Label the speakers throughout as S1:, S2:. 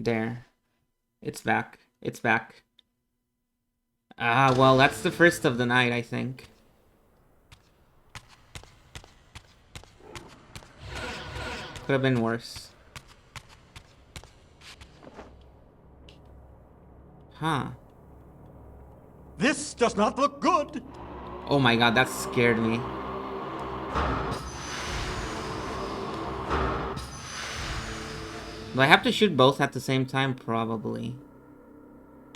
S1: There. It's back. It's back. Ah, well, that's the first of the night, I think. Could have been worse. Huh.
S2: This does not look good.
S1: Oh my god, that scared me. Do I have to shoot both at the same time? Probably.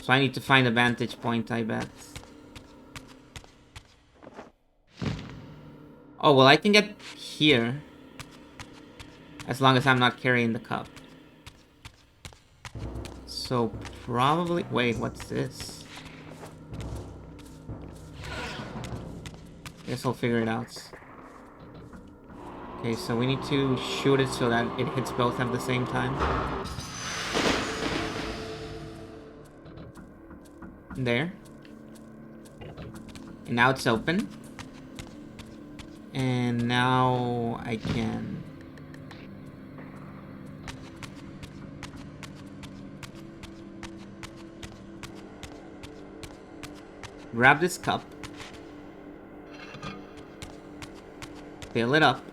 S1: So I need to find a vantage point, I bet. Oh, well, I can get here. As long as I'm not carrying the cup. So, probably... Wait, what's this? Guess I'll figure it out. Okay, so we need to shoot it so that it hits both at the same time. There. And now it's open. And now I can... grab this cup. Fill it up.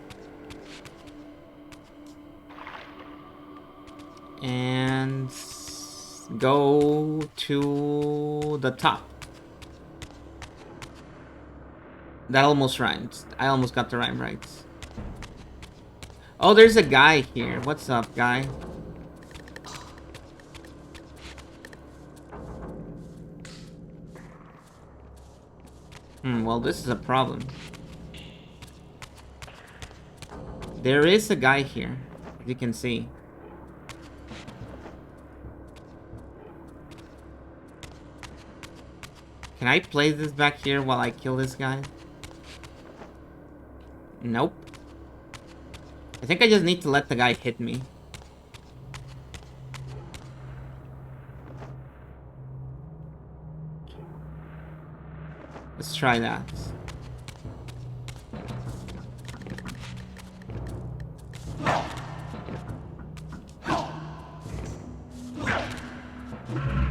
S1: And go to the top. That almost rhymed. I almost got the rhyme right. Oh, there's a guy here. What's up, guy? Well, this is a problem. There is a guy here, as you can see. Can I play this back here while I kill this guy? Nope. I think I just need to let the guy hit me. Let's try that.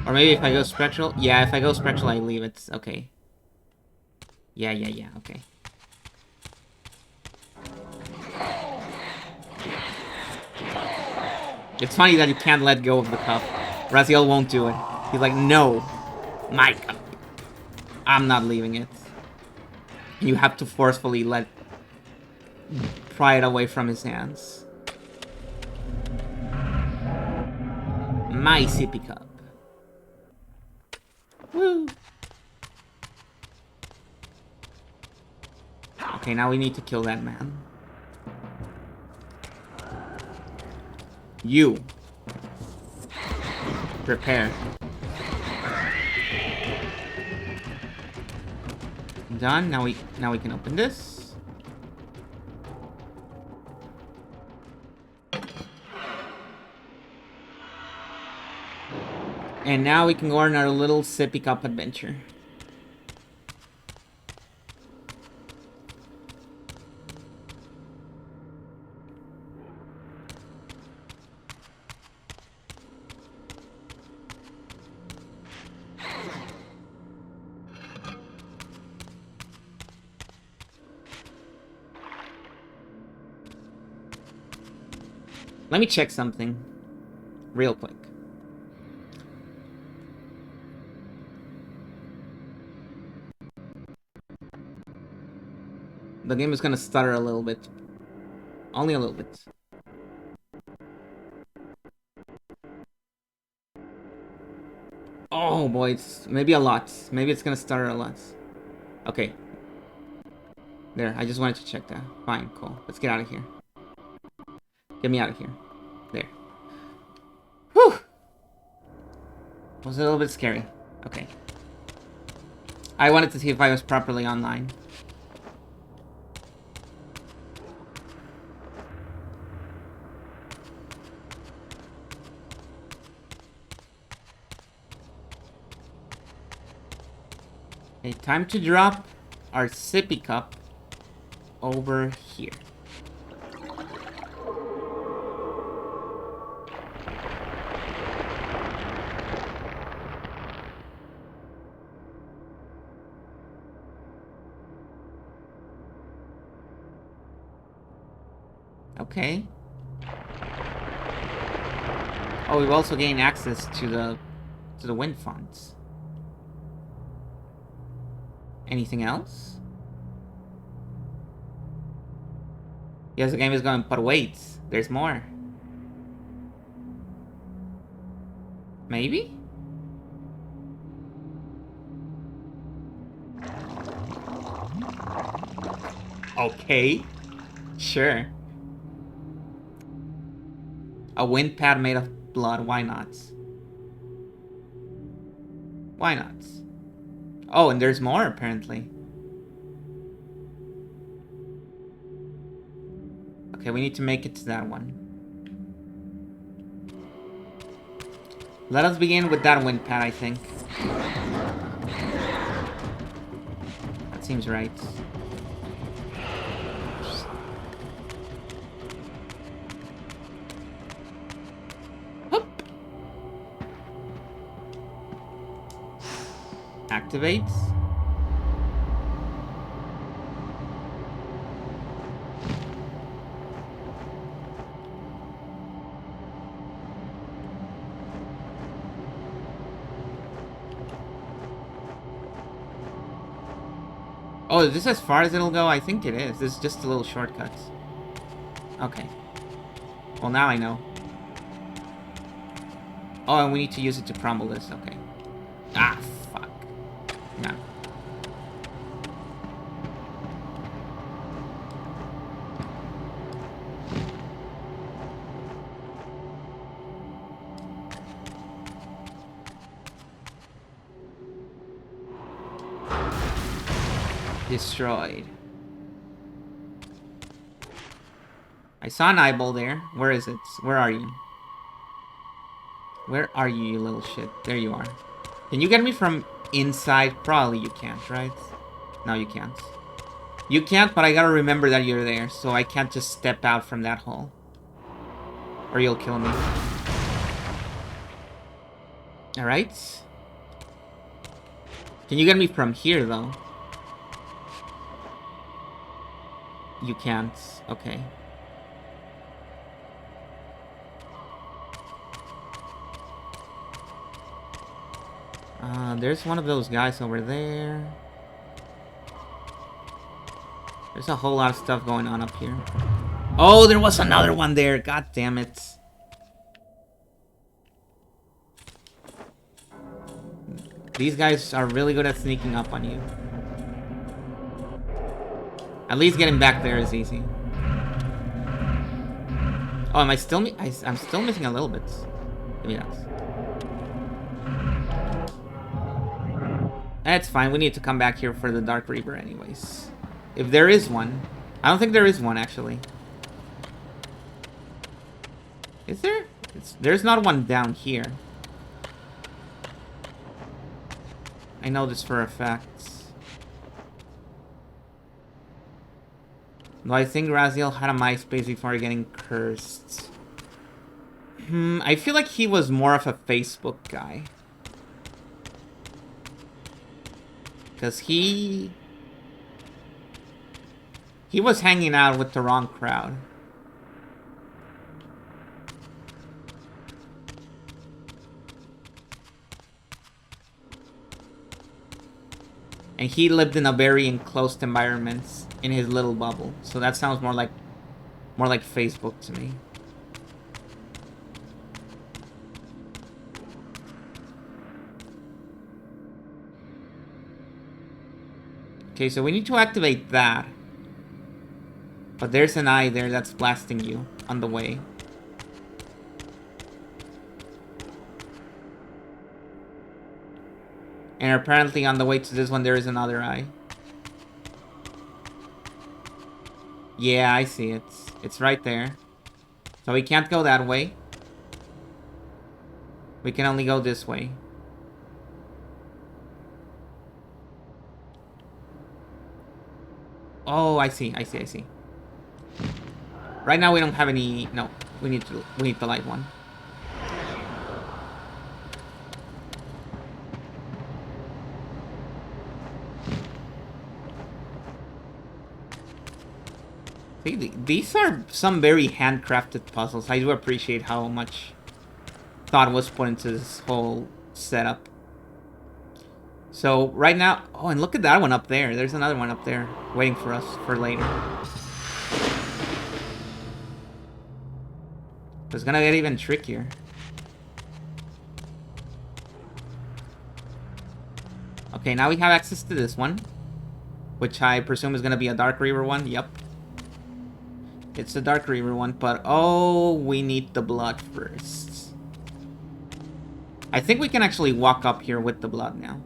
S1: Or maybe if I go spectral? Yeah, if I go spectral, I leave it. Okay. Yeah, okay. It's funny that you can't let go of the cup. Raziel won't do it. He's like, no. My cup. I'm not leaving it. You have to forcefully pry it away from his hands. My sippy cup. Woo! Okay, now we need to kill that man. You. Prepare. Done. Now we can open this. And now we can go on our little sippy cup adventure. Let me check something real quick. The game is gonna stutter a little bit. Only a little bit. Oh boy, it's maybe a lot. Maybe it's gonna stutter a lot. Okay. There, I just wanted to check that. Fine, cool. Let's get out of here. Get me out of here. There. Whew! Was a little bit scary. Okay. I wanted to see if I was properly online. Okay, time to drop our sippy cup over here. Okay. Oh, we've also gained access to the wind fonts. Anything else? Yes, the game is going, but wait, there's more. Maybe? Okay. Sure. A wind pad made of blood, why not? Why not? Oh, and there's more, apparently. Okay, we need to make it to that one. Let us begin with that wind pad, I think. That seems right. Hoop. Activates. Oh, is this as far as it'll go? I think it is. This is just a little shortcut. Okay. Well, now I know. Oh, and we need to use it to crumble this. Okay. Ah, fuck. No. Destroyed. I saw an eyeball there. Where is it? Where are you? Where are you, you little shit? There you are. Can you get me from inside? Probably you can't, right? No, you can't. You can't, but I gotta remember that you're there, so I can't just step out from that hole. Or you'll kill me. Alright. Can you get me from here, though? You can't. Okay. There's one of those guys over there. There's a whole lot of stuff going on up here. Oh, there was another one there. God damn it. These guys are really good at sneaking up on you. At least getting back there is easy. Oh, am I still... I'm still missing a little bit. Give me that. That's fine. We need to come back here for the Dark Reaver anyways. If there is one. I don't think there is one, actually. Is there? There's not one down here. I know this for a fact. Though I think Raziel had a MySpace before getting cursed. I feel like he was more of a Facebook guy. Because he was hanging out with the wrong crowd. And he lived in a very enclosed environment in his little bubble. So that sounds more like Facebook to me. Okay, so we need to activate that. But there's an eye there that's blasting you on the way. And apparently on the way to this one there is another eye. Yeah, I see it. It's right there. So we can't go that way. We can only go this way. Oh, I see. Right now we don't have any... No, we need the light one. See, these are some very handcrafted puzzles. I do appreciate how much thought was put into this whole setup. So right now, oh, and look at that one up there. There's another one up there waiting for us for later. It's gonna get even trickier. Okay, now we have access to this one, which I presume is gonna be a Dark Reaver one. Yep. It's a Dark Reaver one, but oh, we need the blood first. I think we can actually walk up here with the blood now.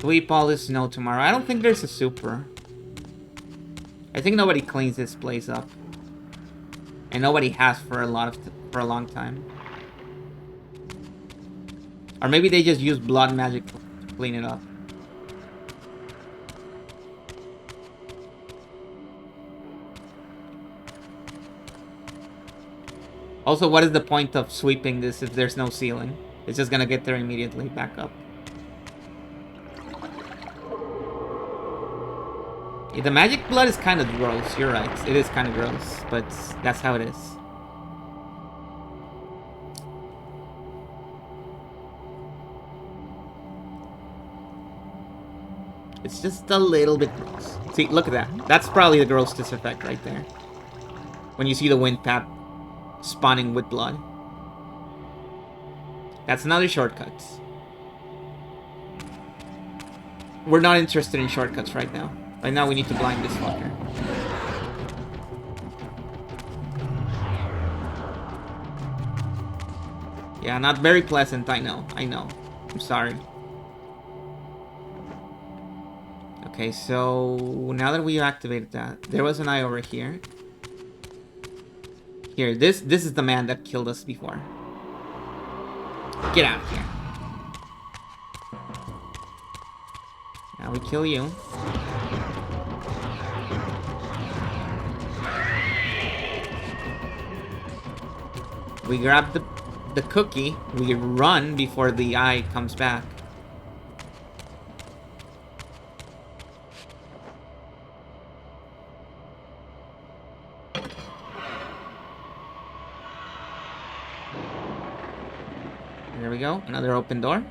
S1: Sweep all this snow tomorrow. I don't think there's a super. I think nobody cleans this place up. And nobody has for a long time. Or maybe they just use blood magic to clean it up. Also, what is the point of sweeping this if there's no ceiling? It's just gonna get there immediately, back up. Yeah, the magic blood is kind of gross, you're right. It is kind of gross, but that's how it is. It's just a little bit gross. See, look at that. That's probably the grossest effect right there. When you see the wind path spawning with blood. That's another shortcut. We're not interested in shortcuts right now. Right now we need to blind this fucker. Yeah, not very pleasant, I know. I'm sorry. Okay, so now that we activated that, there was an eye over here. Here, this is the man that killed us before. Get out of here. Now we kill you. We grab the cookie, we run before the eye comes back. There we go, another open door.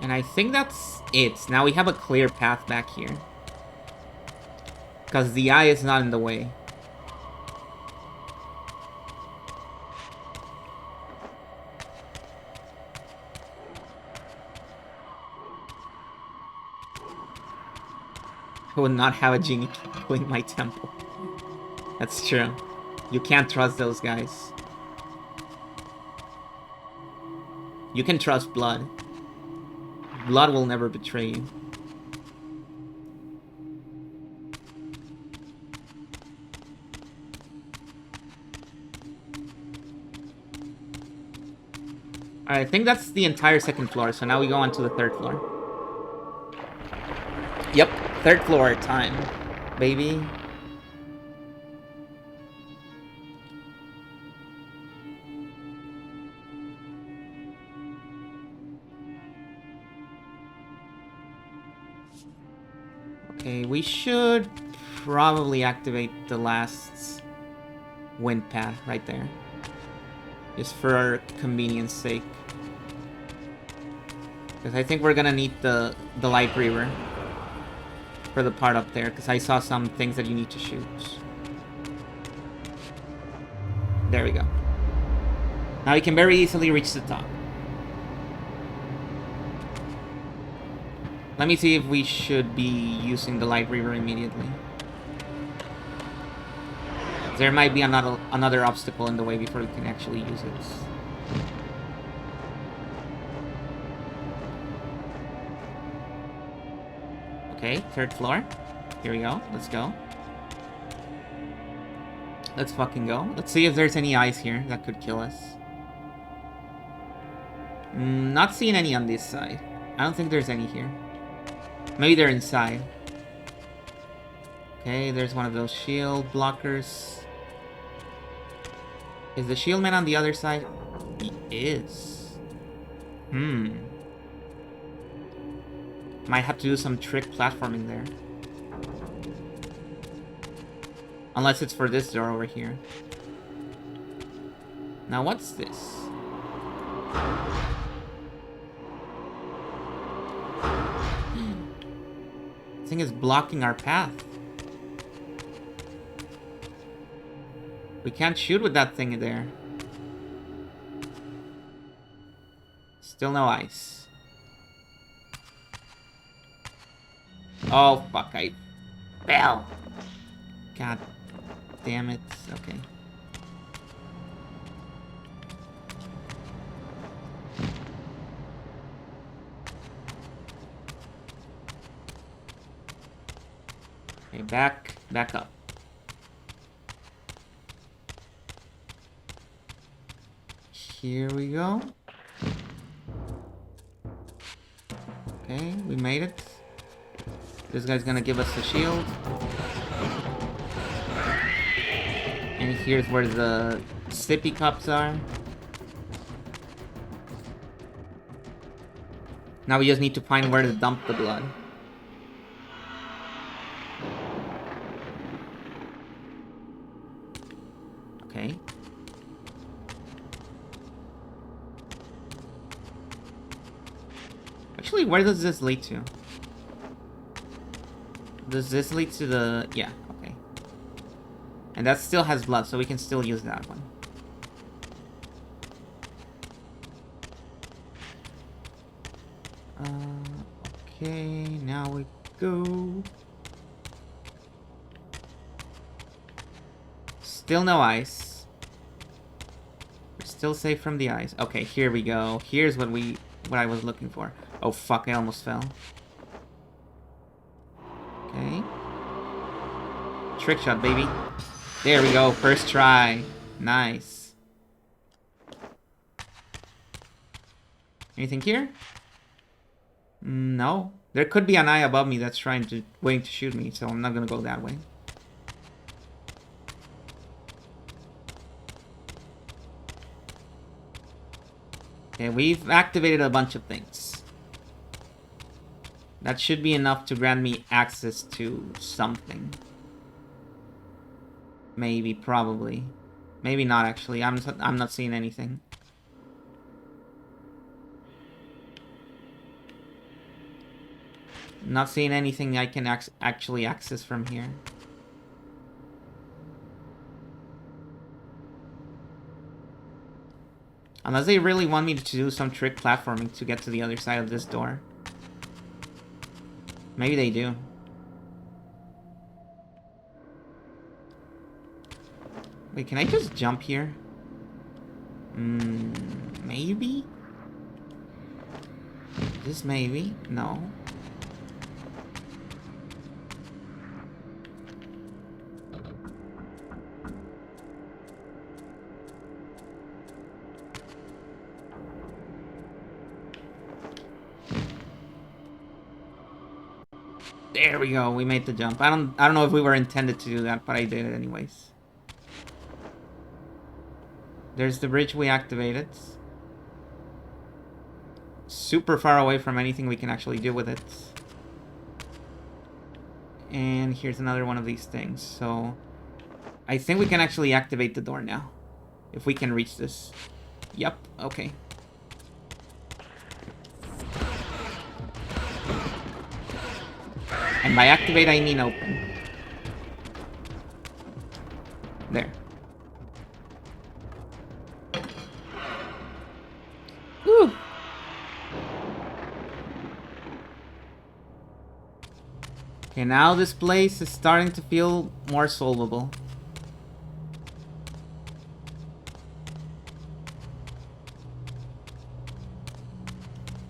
S1: And I think that's it. Now we have a clear path back here. Because the eye is not in the way. I would not have a genie clean my temple. That's true. You can't trust those guys. You can trust blood. Blood will never betray you. Alright, I think that's the entire second floor, so now we go on to the third floor. Yep, third floor time, baby. Okay, we should probably activate the last wind pad right there. Just for convenience sake. Because I think we're gonna need the Light Reaver for the part up there, because I saw some things that you need to shoot. There we go. Now we can very easily reach the top. Let me see if we should be using the Light Reaver immediately. There might be another obstacle in the way before we can actually use it. Okay, third floor. Here we go. Let's go. Let's fucking go. Let's see if there's any eyes here that could kill us. Not seeing any on this side. I don't think there's any here. Maybe they're inside. Okay, there's one of those shield blockers. Is the shield man on the other side? He is. Might have to do some trick platforming there. Unless it's for this door over here. Now what's this? This thing is blocking our path. We can't shoot with that thing there. Still no ice. Oh, fuck, I fell. God damn it. Okay. Okay, back up. Here we go. Okay, we made it. This guy's gonna give us a shield. And here's where the sippy cups are. Now we just need to find where to dump the blood. Okay. Actually, where does this lead to? Does this lead to the... yeah, okay. And that still has blood, so we can still use that one. Okay, now we go. Still no ice. We're still safe from the ice. Okay, here we go. Here's what I was looking for. Oh fuck, I almost fell. Okay. Trick shot, baby. There we go, first try. Nice. Anything here? No. There could be an eye above me that's waiting to shoot me, so I'm not gonna go that way. Okay, we've activated a bunch of things. That should be enough to grant me access to something. Maybe, probably. Maybe not, actually. I'm not seeing anything. Not seeing anything I can actually access from here. Unless they really want me to do some trick platforming to get to the other side of this door. Maybe they do. Wait, can I just jump here? Maybe? Just maybe? No. There we go, we made the jump. I don't know if we were intended to do that, but I did it anyways. There's the bridge we activated. Super far away from anything we can actually do with it. And here's another one of these things. So I think we can actually activate the door now. If we can reach this. Yep, okay. And by activate, I mean open. There. Whew. Okay, now this place is starting to feel more solvable.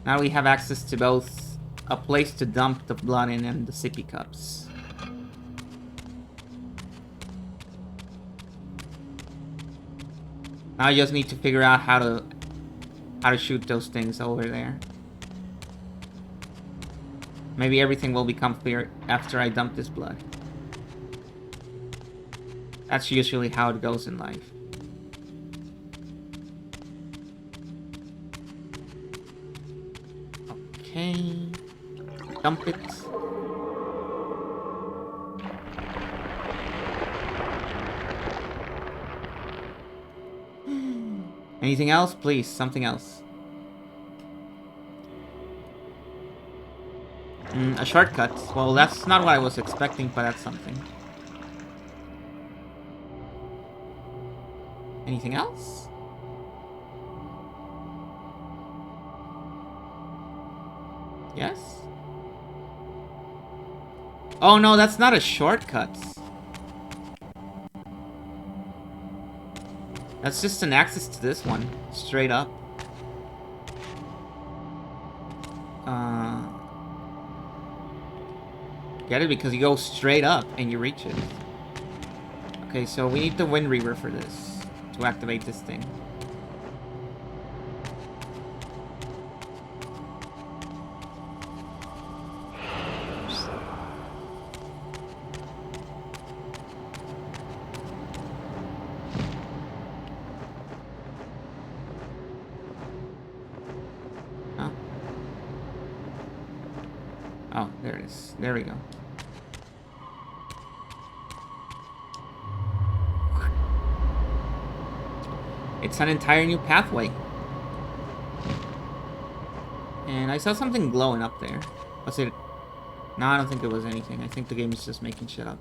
S1: Now we have access to both a place to dump the blood in and the sippy cups. Now I just need to figure out how to shoot those things over there. Maybe everything will become clear after I dump this blood. That's usually how it goes in life. Okay. Dump it. Anything else? Please, something else. A shortcut. Well, that's not what I was expecting, but that's something. Anything else? Yes? Oh no, that's not a shortcut. That's just an access to this one. Straight up. Get it? Because you go straight up and you reach it. Okay, so we need the Wind Reaver for this. To activate this thing. Huh? Oh, there it is. There we go. It's an entire new pathway. And I saw something glowing up there. Was it? No, I don't think it was anything. I think the game is just making shit up.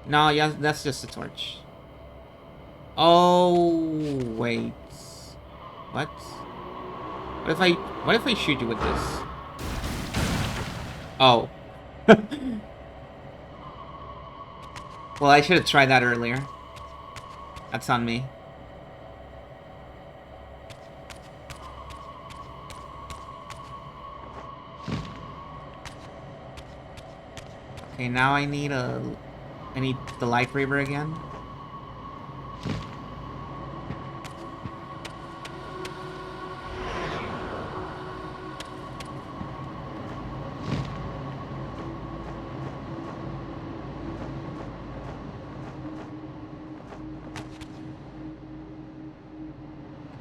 S1: No, yeah, that's just a torch. Oh, wait. What? What if I shoot you with this? Oh. Well, I should have tried that earlier. That's on me. Okay, now I need the Light Reaver again.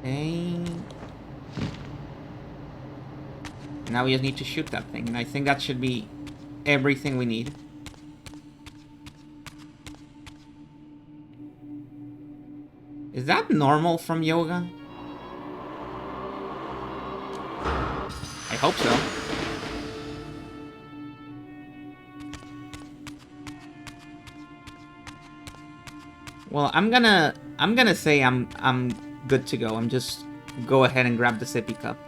S1: Okay. Now we just need to shoot that thing, and I think that should be everything we need. Is that normal from yoga? I hope so. Well, I'm gonna say I'm good to go. I'm just go ahead and grab the sippy cup.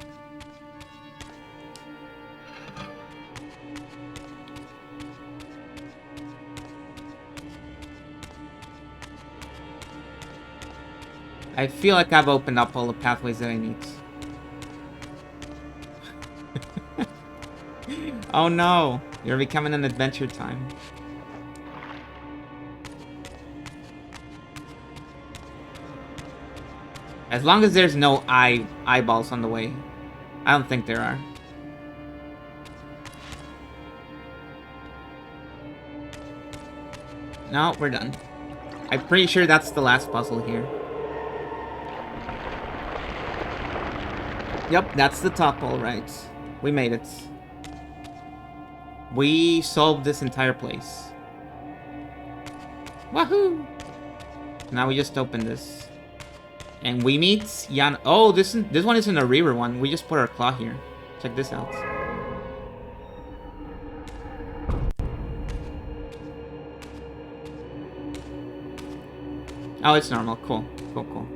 S1: I feel like I've opened up all the pathways that I need. Oh no, you're becoming an Adventure Time. As long as there's no eyeballs on the way. I don't think there are. No, we're done. I'm pretty sure that's the last puzzle here. Yep, that's the top, alright. We made it. We solved this entire place. Wahoo! Now we just open this. And we meet Jan. Oh, this one isn't a Reaver one. We just put our claw here. Check this out. Oh, it's normal. Cool. Cool, cool.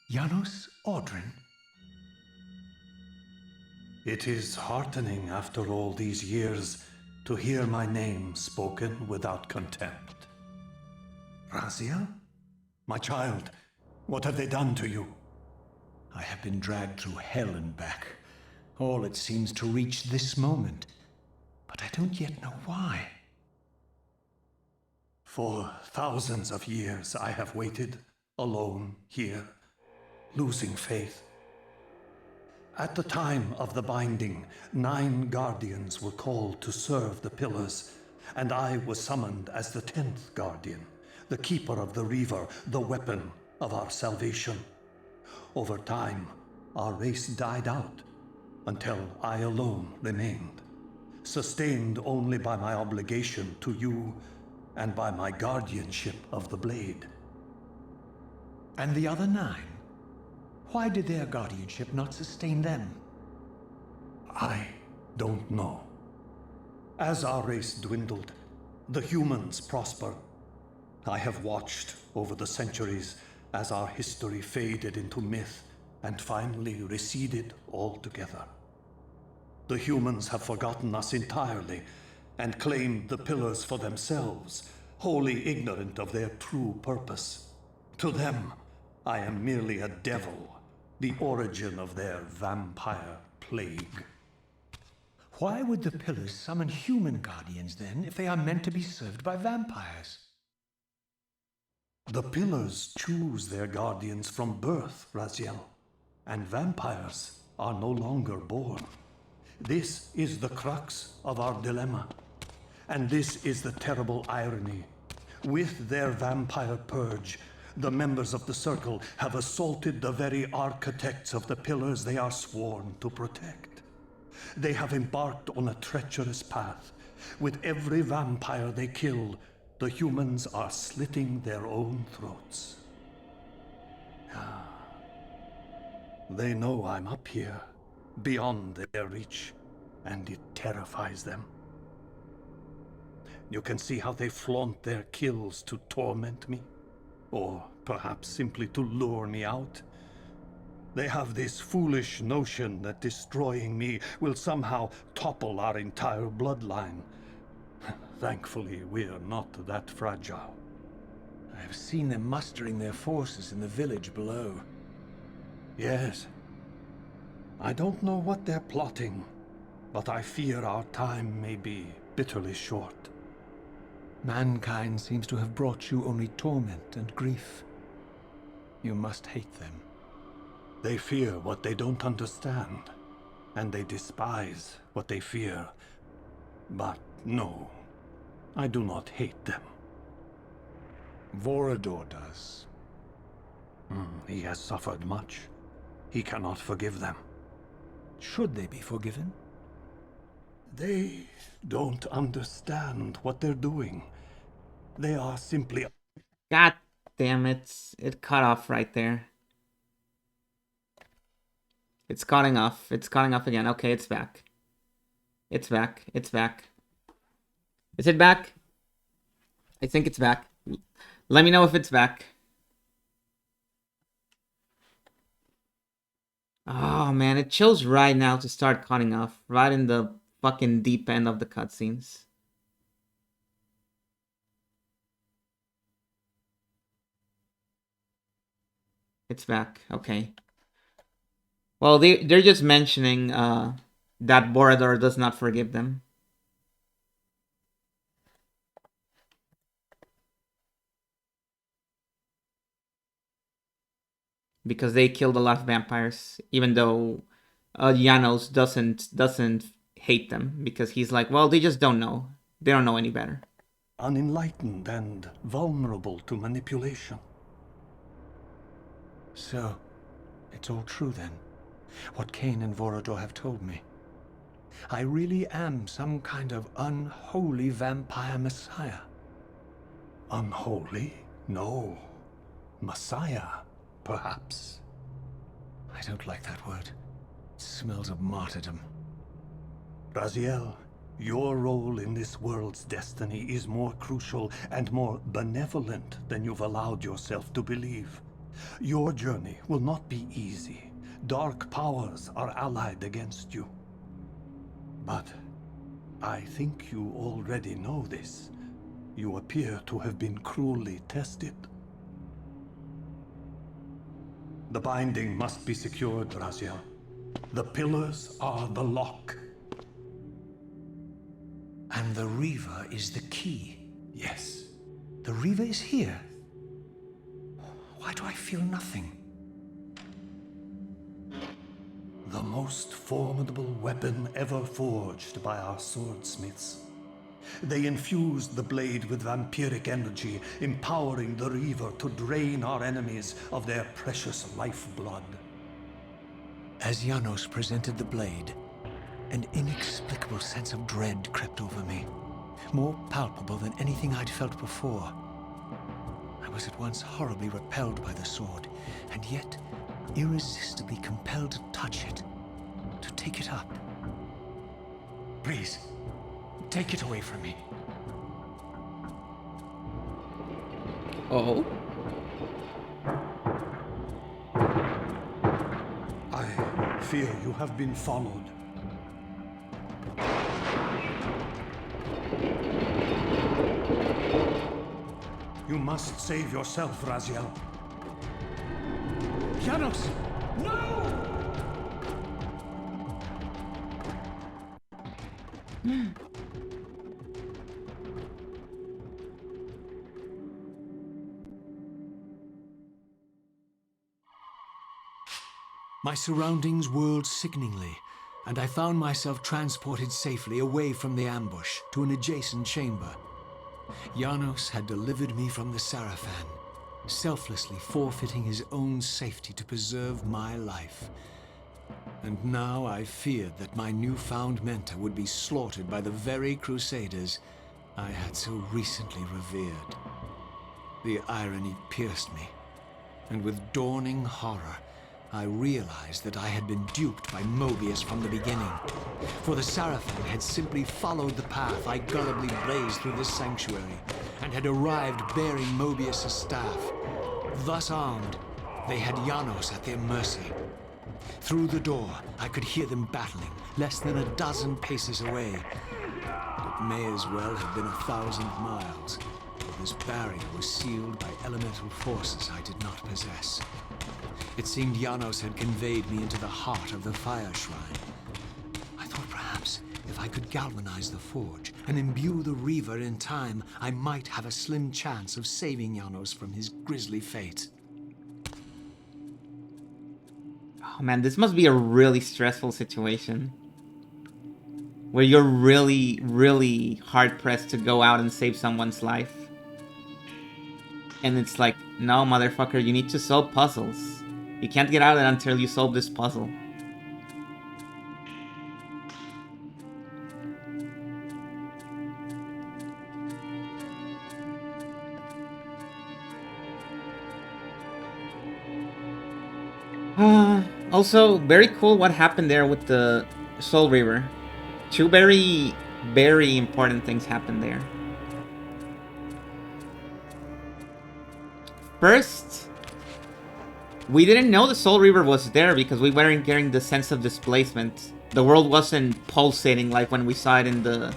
S2: Janos Audrin? It is heartening after all these years to hear my name spoken without contempt. Razia? My child, what have they done to you? I have been dragged through hell and back. All it seems to reach this moment.
S3: but I don't yet know why.
S2: For thousands of years I have waited, alone here, losing faith. At the time of the binding, 9 guardians were called to serve the pillars, and I was summoned as the 10th guardian, the keeper of the Reaver, the weapon of our salvation. Over time, our race died out, until I alone remained, sustained only by my obligation to you and by my guardianship of the blade.
S3: And the other 9? Why did their guardianship not sustain them?
S2: I don't know. As our race dwindled, the humans prospered. I have watched over the centuries as our history faded into myth and finally receded altogether. The humans have forgotten us entirely and claimed the pillars for themselves, wholly ignorant of their true purpose. To them, I am merely a devil, the origin of their vampire plague.
S3: Why would the pillars summon human guardians then, if they are meant to be served by vampires?
S2: The pillars choose their guardians from birth, Raziel, and vampires are no longer born. This is the crux of our dilemma, and this is the terrible irony. With their vampire purge, the members of the Circle have assaulted the very architects of the pillars they are sworn to protect. They have embarked on a treacherous path. With every vampire they kill, the humans are slitting their own throats. They know I'm up here, beyond their reach, and it terrifies them. You can see how they flaunt their kills to torment me, or perhaps simply to lure me out. They have this foolish notion that destroying me will somehow topple our entire bloodline. Thankfully, we're not that fragile.
S3: I have seen them mustering their forces in the village below.
S2: Yes. I don't know what they're plotting, but I fear our time may be bitterly short.
S3: Mankind seems to have brought you only torment and grief. You must hate them.
S2: They fear what they don't understand, and they despise what they fear. But no, I do not hate them.
S3: Vorador does.
S2: He has suffered much. He cannot forgive them.
S3: Should they be forgiven?
S2: They don't understand what they're doing. They are simply...
S1: God damn it. It cut off right there. It's cutting off. It's cutting off again. Okay, it's back. It's back. It's back. Is it back? I think it's back. Let me know if it's back. Oh man, it chose right now to start cutting off. Right in the fucking deep end of the cutscenes. It's back. Okay. Well, they're just mentioning that Borador does not forgive them. Because they killed a lot of vampires, even though Janos doesn't hate them, because he's like, well, they just don't know. They don't know any better.
S2: unenlightened and vulnerable to manipulation.
S3: So, it's all true then, what Cain and Vorador have told me. I really am some kind of unholy vampire messiah.
S2: Unholy? No. Messiah, perhaps.
S3: I don't like that word. It smells of martyrdom.
S2: Raziel, your role in this world's destiny is more crucial and more benevolent than you've allowed yourself to believe. Your journey will not be easy. Dark powers are allied against you. But I think you already know this. You appear to have been cruelly tested. The binding must be secured, Raziel. The pillars are the lock.
S3: And the Reaver is the key.
S2: Yes.
S3: The Reaver is here. Why do I feel nothing?
S2: The most formidable weapon ever forged by our swordsmiths. They infused the blade with vampiric energy, empowering the Reaver to drain our enemies of their precious lifeblood.
S3: As Janos presented the blade, an inexplicable sense of dread crept over me, more palpable than anything I'd felt before. I was at once horribly repelled by the sword, and yet irresistibly compelled to touch it, to take it up. Please, take it away from me.
S1: Oh?
S2: I fear you have been followed. You must save yourself, Raziel.
S3: Janos! No! My surroundings whirled sickeningly, and I found myself transported safely away from the ambush to an adjacent chamber. Janos had delivered me from the Sarafan, selflessly forfeiting his own safety to preserve my life. And now I feared that my newfound mentor would be slaughtered by the very crusaders I had so recently revered. The irony pierced me, and with dawning horror, I realized that I had been duped by Mobius from the beginning. For the Sarafan had simply followed the path I gullibly blazed through this sanctuary, and had arrived bearing Mobius' staff. Thus armed, they had Janos at their mercy. Through the door, I could hear them battling, less than a dozen paces away. It may as well have been 1,000 miles. This barrier was sealed by elemental forces I did not possess. It seemed Janos had conveyed me into the heart of the fire shrine. I thought perhaps if I could galvanize the forge and imbue the Reaver in time, I might have a slim chance of saving Janos from his grisly fate.
S1: Oh man, this must be a really stressful situation. Where you're really, really hard-pressed to go out and save someone's life. And it's like, no, motherfucker, you need to solve puzzles. You can't get out of it until you solve this puzzle. Also, very cool what happened there with the Soul Reaver. Two very, very important things happened there. First, we didn't know the Soul Reaver was there because we weren't getting the sense of displacement. The world wasn't pulsating like when we saw it in the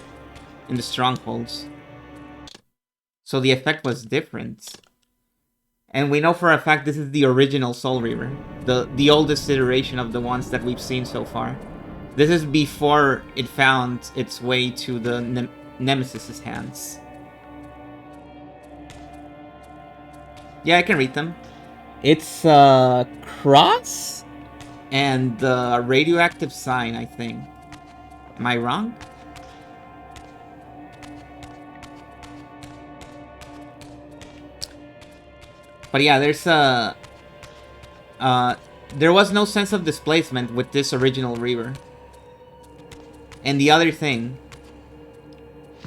S1: strongholds. So the effect was different. And we know for a fact this is the original Soul Reaver. The oldest iteration of the ones that we've seen so far. This is before it found its way to the Nemesis's hands. Yeah, I can read them. It's a cross and a radioactive sign, I think. Am I wrong? But yeah, there's a... there was no sense of displacement with this original Reaver. And the other thing...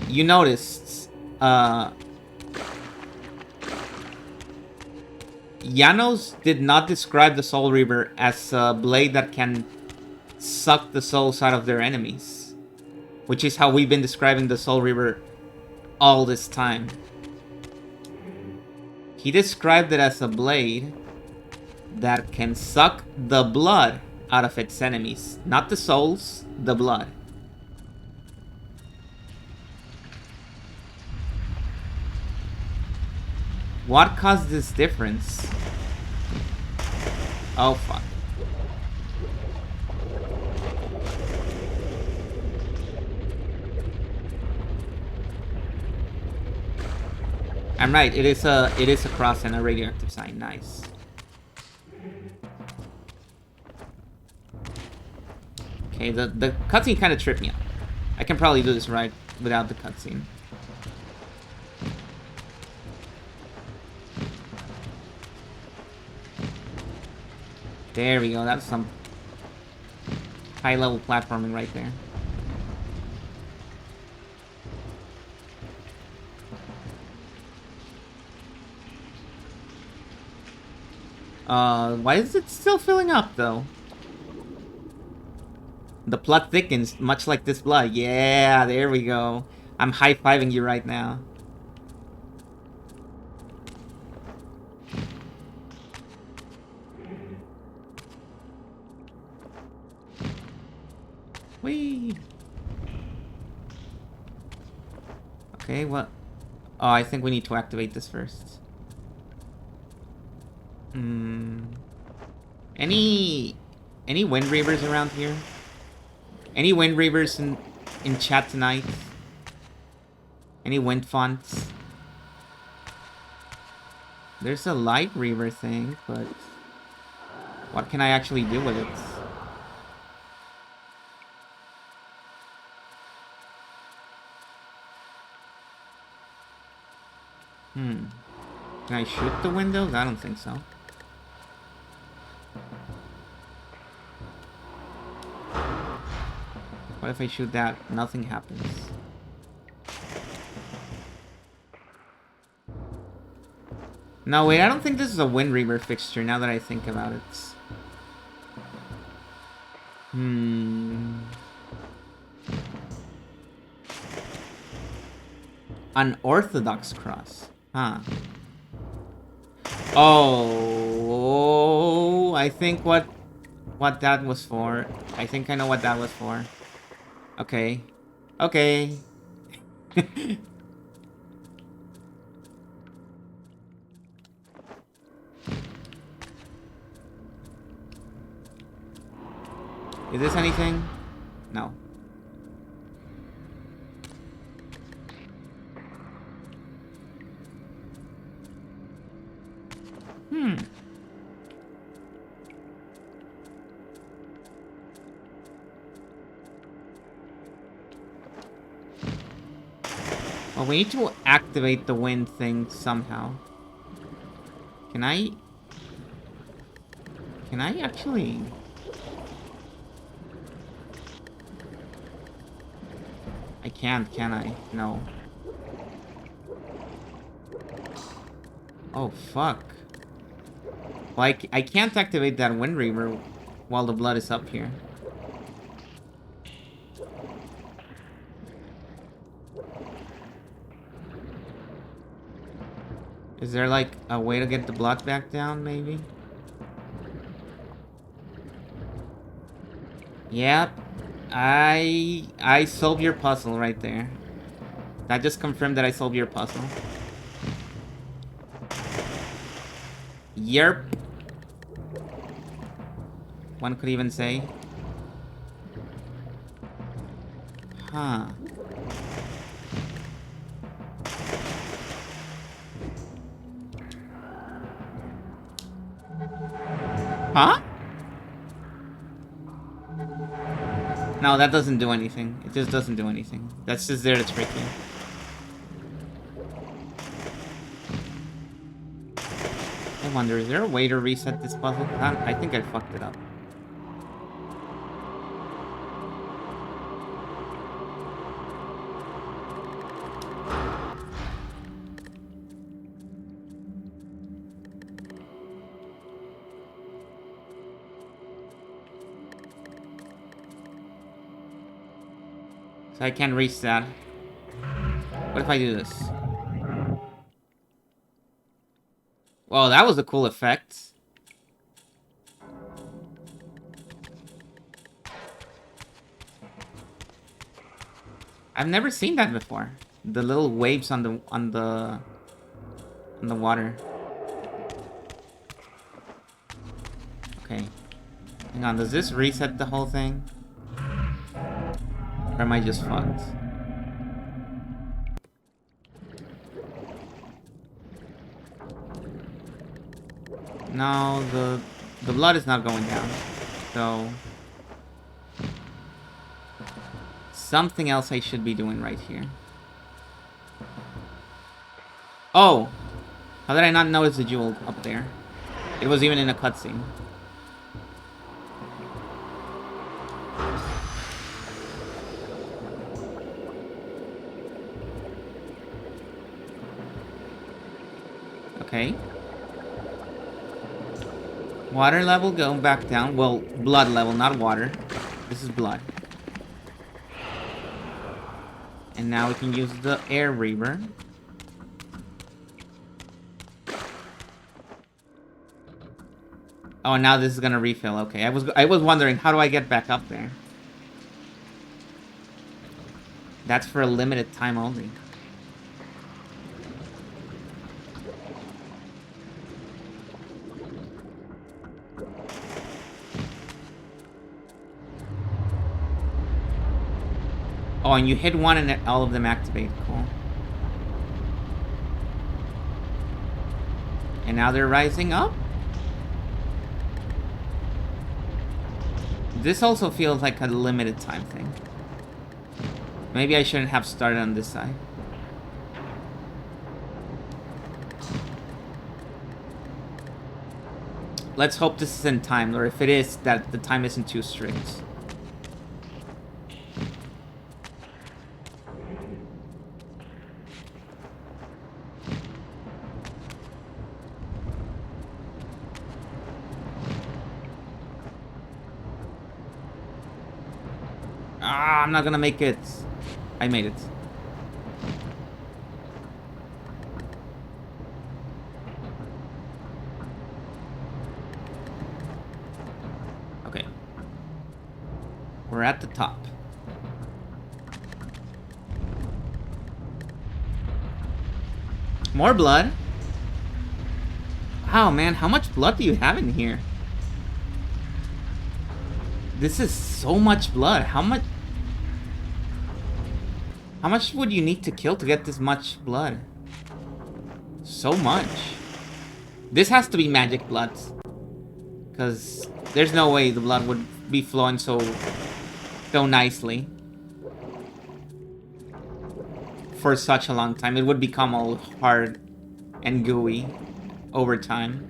S1: You noticed... Janos did not describe the Soul Reaver as a blade that can suck the souls out of their enemies. Which is how we've been describing the Soul Reaver all this time. He described it as a blade that can suck the blood out of its enemies. Not the souls, the blood. What caused this difference? Oh, fuck. I'm right. It is a cross and a radioactive sign. Nice. Okay, the cutscene kind of tripped me up. I can probably do this right without the cutscene. There we go. That's some high-level platforming right there. Why is it still filling up, though? The plot thickens, much like this blood. Yeah, there we go. I'm high-fiving you right now. Whee! Okay, what? Oh, I think we need to activate this first. Any Wind Reavers around here? Any Wind Reavers in chat tonight? Any Wind Fonts? There's a Light Reaver thing, but what can I actually do with it? Can I shoot the windows? I don't think so. What if I shoot that? Nothing happens. No, wait, I don't think this is a Wind Reaver fixture now that I think about it. Unorthodox cross. Huh. Oh, I think what that was for. I think I know what that was for. Okay. Okay. Is this anything? No. Well, we need to activate the wind thing somehow. Can I actually... I can't, can I? No. Oh, fuck. Well, I can't activate that Wind Reaver while the blood is up here. Is there, like, a way to get the blood back down, maybe? Yep. I solved your puzzle right there. That just confirmed that I solved your puzzle. Yerp. One could even say. Huh. Huh? No, that doesn't do anything. It just doesn't do anything. That's just there to trick you. I wonder, is there a way to reset this puzzle? I think I fucked it up. So I can't reach that. What if I do this? Well, that was a cool effect. I've never seen that before. The little waves on the water. Okay. Hang on, does this reset the whole thing? Or am I just fucked? No, the blood is not going down. So something else I should be doing right here. Oh! How did I not notice the jewel up there? It was even in a cutscene. Okay. Water level going back down. Well, blood level, not water. This is blood. And now we can use the Air Reaver. Oh, now this is gonna refill. Okay, I was wondering, how do I get back up there? That's for a limited time only. Oh, and you hit one and all of them activate. Cool. And now they're rising up? This also feels like a limited time thing. Maybe I shouldn't have started on this side. Let's hope this isn't timed, or if it is, that the time isn't too strict. Ah, I'm not gonna make it. I made it. Okay. We're at the top. More blood? Wow, man, how much blood do you have in here? This is so much blood. How much would you need to kill to get this much blood? So much. This has to be magic blood. Because there's no way the blood would be flowing so nicely. For such a long time. It would become all hard and gooey over time.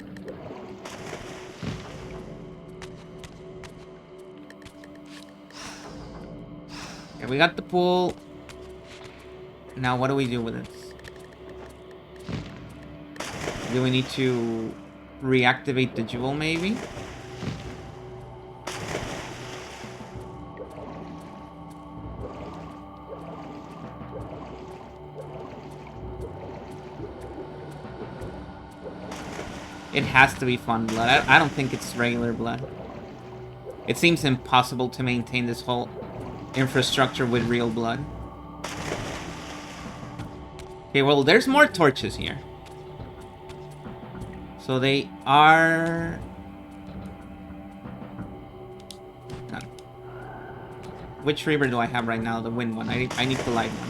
S1: Okay, we got the pool. Now what do we do with it? Do we need to reactivate the jewel maybe? It has to be fun blood. I don't think it's regular blood. It seems impossible to maintain this whole infrastructure with real blood. Okay, well, there's more torches here. So they are... God. Which Reaver do I have right now? The wind one. I need the light one.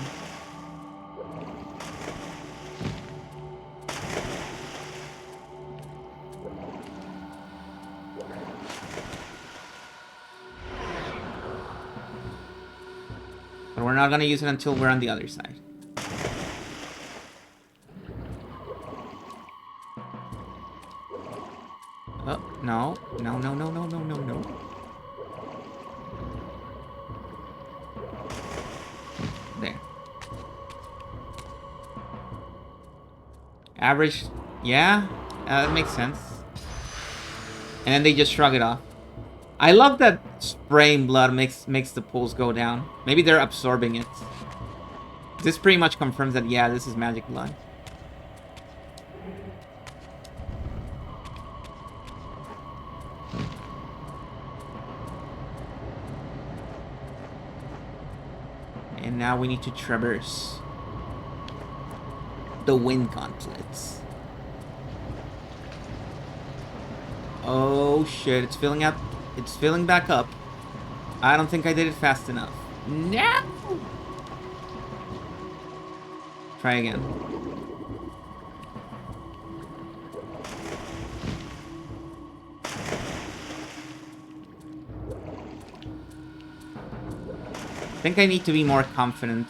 S1: But we're not gonna use it until we're on the other side. Oh, no. No, no, no, no, no, no, no. There. Average, yeah, that makes sense. And then they just shrug it off. I love that spraying blood makes the pools go down. Maybe they're absorbing it. This pretty much confirms that, yeah, this is magic blood. And now we need to traverse the wind gauntlets. Oh shit, it's filling up. It's filling back up. I don't think I did it fast enough. No! Try again. think I need to be more confident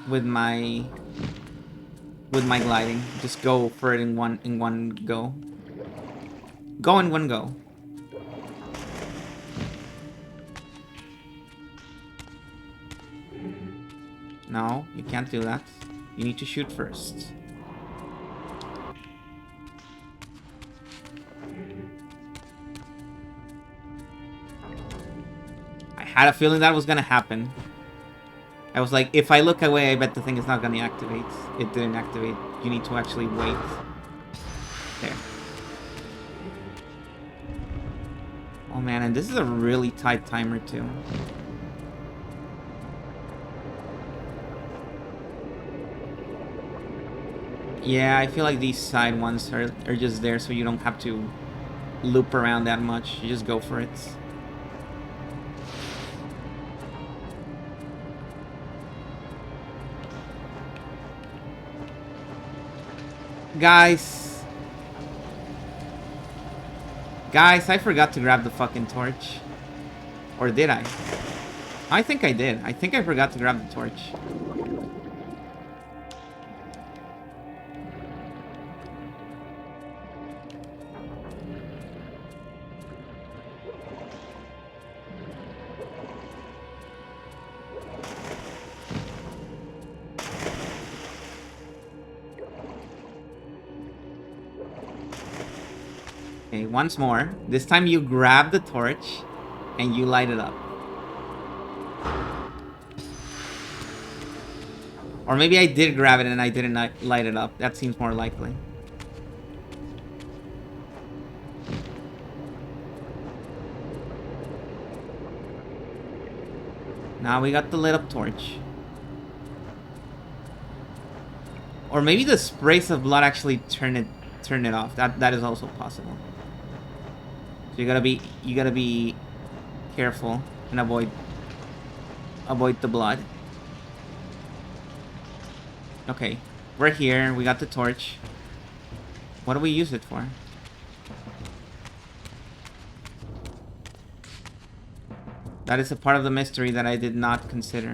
S1: with my gliding. Just go for it in one go. Go in one go. No, you can't do that. You need to shoot first. I had a feeling that was gonna happen. I was like, if I look away, I bet the thing is not gonna activate. It didn't activate. You need to actually wait. There. Oh man, and this is a really tight timer too. Yeah, I feel like these side ones are just there so you don't have to loop around that much. You just go for it. Guys, I forgot to grab the fucking torch. Or did I? I think I did. I think I forgot to grab the torch. Okay, once more. This time you grab the torch and you light it up. Or maybe I did grab it and I didn't light it up. That seems more likely. Now we got the lit up torch. Or maybe the sprays of blood actually turn it off. That is also possible. So you gotta be careful and avoid the blood. Okay, we're here. We got the torch. What do we use it for? That is a part of the mystery that I did not consider.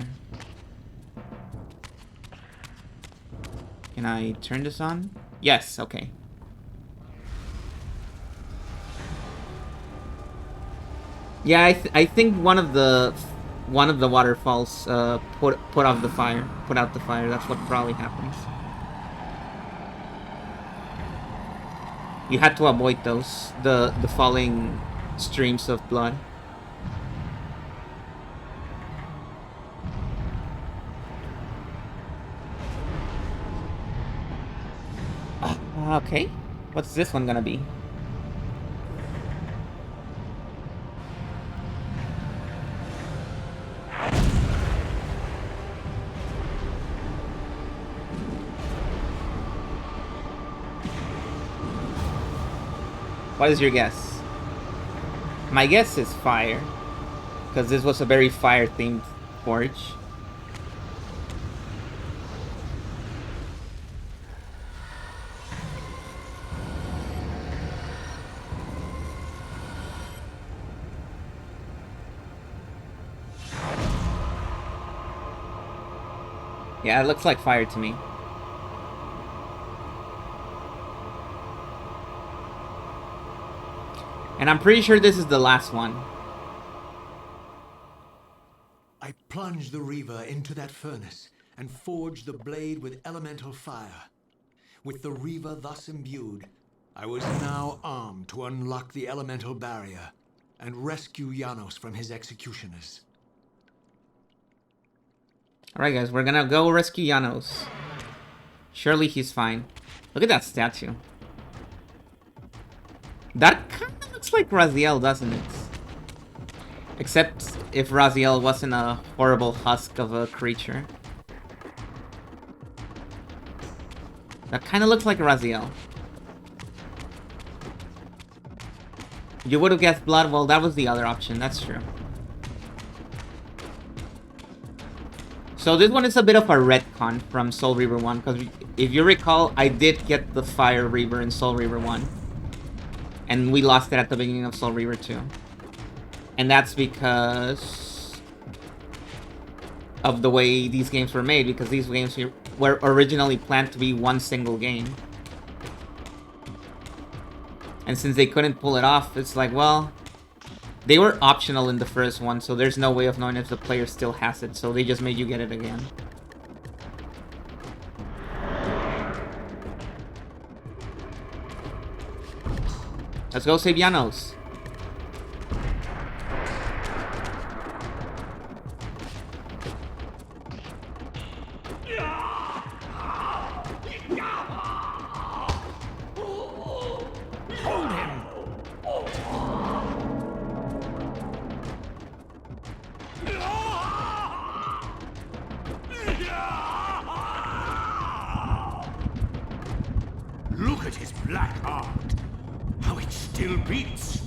S1: Can I turn this on? Yes, okay. Yeah, I think one of the waterfalls put out the fire. That's what probably happens. You had to avoid those, the falling streams of blood. Okay, what's this one gonna be? What is your guess? My guess is fire, because this was a very fire-themed forge. Yeah, it looks like fire to me. And I'm pretty sure this is the last one.
S3: I plunged the Reaver into that furnace and forged the blade with elemental fire. With the Reaver thus imbued, I was now armed to unlock the elemental barrier and rescue Janos from his executioners.
S1: Alright guys, we're gonna go rescue Janos. Surely he's fine. Look at that statue. That kind of looks like Raziel, doesn't it? Except if Raziel wasn't a horrible husk of a creature. That kind of looks like Raziel. You would have guessed blood. Well, that was the other option. That's true. So this one is a bit of a retcon from Soul Reaver 1. Because if you recall, I did get the Fire Reaver in Soul Reaver 1. And we lost it at the beginning of Soul Reaver 2. And that's because of the way these games were made, because these games were originally planned to be one single game. And since they couldn't pull it off, it's like, well, they were optional in the first one, so there's no way of knowing if the player still has it, so they just made you get it again. Let's go save Janos.
S3: Hold him! Look at his black heart. How it still beats.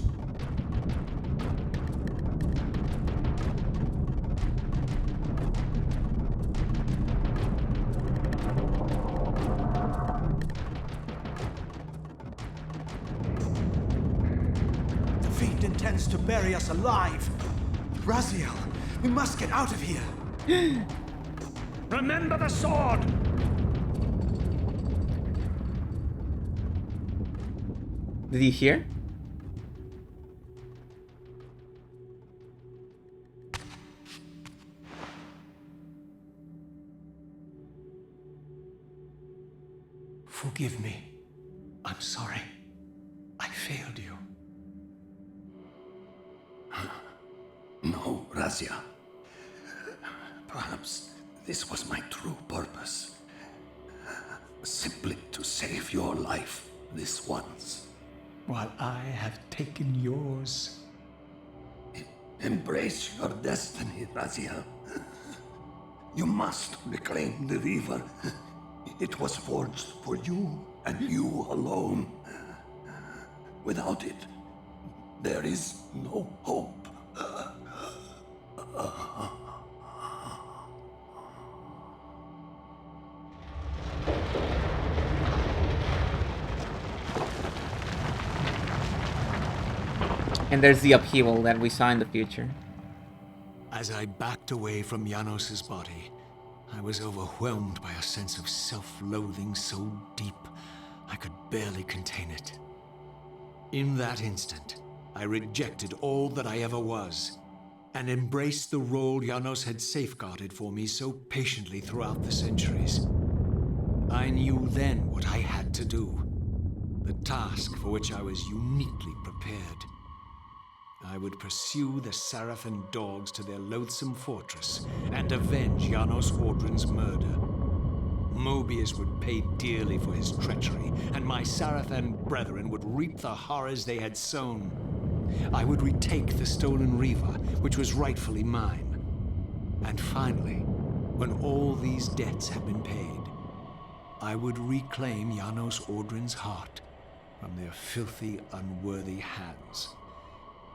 S4: The fiend intends to bury us alive. Raziel, we must get out of here.
S3: Remember the sword!
S1: Did you hear?
S4: Forgive me. I'm sorry. I failed you.
S2: No, Razia. Perhaps this was my true purpose. Simply to save your life this once.
S4: While I have taken yours.
S2: Embrace your destiny, Razia. You must reclaim the Reaver. It was forged for you and you alone. Without it, there is no hope.
S1: And there's the upheaval that we saw in the future.
S3: As I backed away from Janos's body, I was overwhelmed by a sense of self-loathing so deep I could barely contain it. In that instant, I rejected all that I ever was and embraced the role Janos had safeguarded for me so patiently throughout the centuries. I knew then what I had to do, the task for which I was uniquely prepared. I would pursue the Sarafan dogs to their loathsome fortress and avenge Janos Audrin's murder. Mobius would pay dearly for his treachery, and my Sarafan brethren would reap the horrors they had sown. I would retake the stolen Reaver, which was rightfully mine. And finally, when all these debts had been paid, I would reclaim Janos Audrin's heart from their filthy, unworthy hands.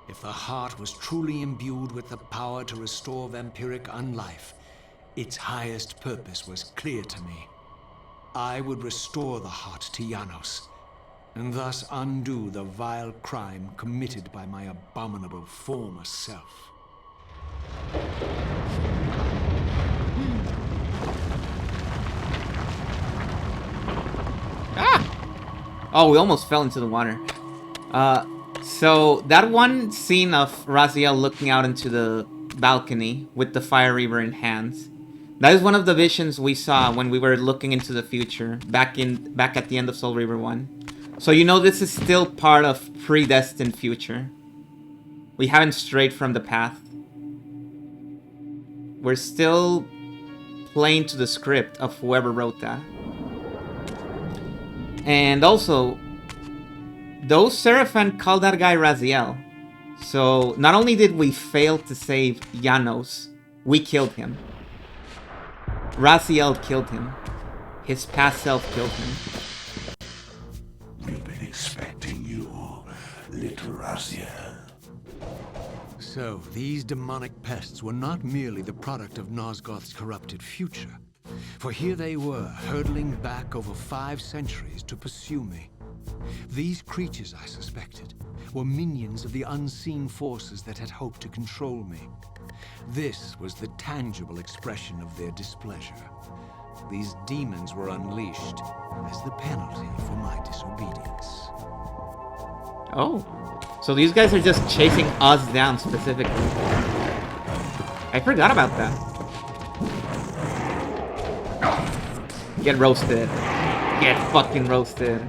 S3: If the heart was truly imbued with the power to restore vampiric unlife, its highest purpose was clear to me. I would restore the heart to Janos, and thus undo the vile crime committed by my abominable former self.
S1: Ah! Oh, we almost fell into the water. So that one scene of Raziel looking out into the balcony with the Fire Reaver in hands, that is one of the visions we saw when we were looking into the future, back at the end of Soul Reaver 1. So you know this is still part of predestined future. We haven't strayed from the path. We're still playing to the script of whoever wrote that. And also, those Seraphan called that guy Raziel. So not only did we fail to save Janos, we killed him. Raziel killed him. His past self killed him.
S2: We've been expecting you, little Raziel.
S3: So, these demonic pests were not merely the product of Nosgoth's corrupted future. For here they were, hurtling back over 5 centuries to pursue me. These creatures, I suspected, were minions of the unseen forces that had hoped to control me. This was the tangible expression of their displeasure. These demons were unleashed as the penalty for my disobedience.
S1: Oh. So these guys are just chasing us down specifically. I forgot about that. Get roasted. Get fucking roasted.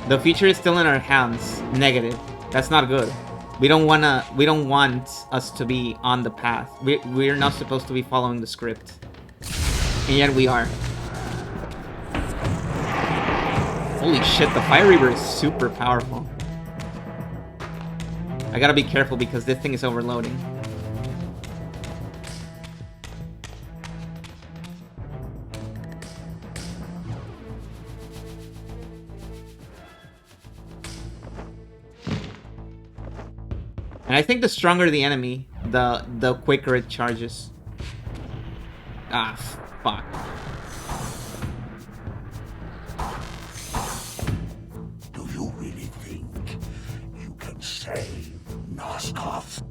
S1: The future is still in our hands. Negative. That's not good. We don't want us to be on the path. We're not supposed to be following the script. And yet we are. Holy shit, the Fire Reaver is super powerful. I gotta be careful because this thing is overloading. And I think the stronger the enemy, the quicker it charges. Ah, fuck.
S5: Do you really think you can save Noskov?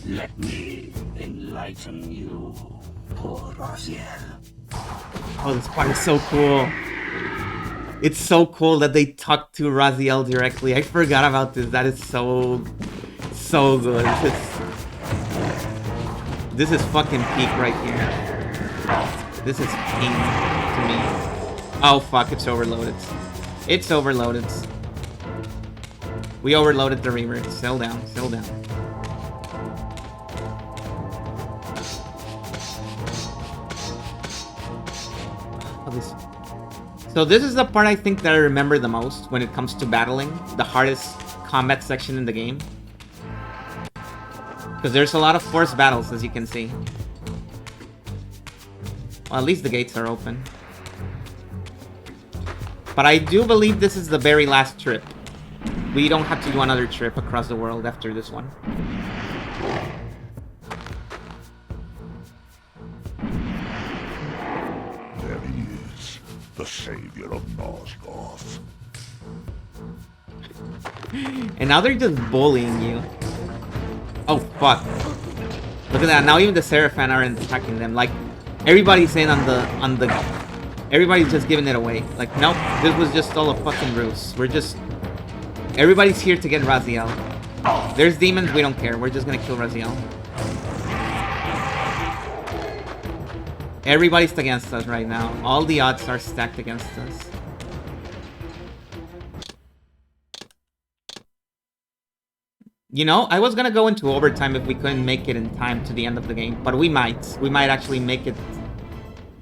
S5: Let me enlighten you, poor Raziel.
S1: Oh, this part is so cool. It's so cool that they talk to Raziel directly. I forgot about this. That is so good. This is fucking peak right here. This is peak to me. Oh fuck, it's overloaded. It's overloaded. We overloaded the Reaver. Settle down, settle down. Oh, this. So this is the part I think that I remember the most when it comes to battling. The hardest combat section in the game. Because there's a lot of forced battles, as you can see. Well, at least the gates are open. But I do believe this is the very last trip. We don't have to do another trip across the world after this one.
S5: There he is, the savior of Nosgoth.
S1: And now they're just bullying you. Oh, fuck. Look at that. Now even the Seraphim aren't attacking them. Like, everybody's in on the... Everybody's just giving it away. Like, nope. This was just all a fucking ruse. We're just... Everybody's here to get Raziel. There's demons, we don't care. We're just gonna kill Raziel. Everybody's against us right now. All the odds are stacked against us. You know, I was gonna go into overtime if we couldn't make it in time to the end of the game. But we might. We might actually make it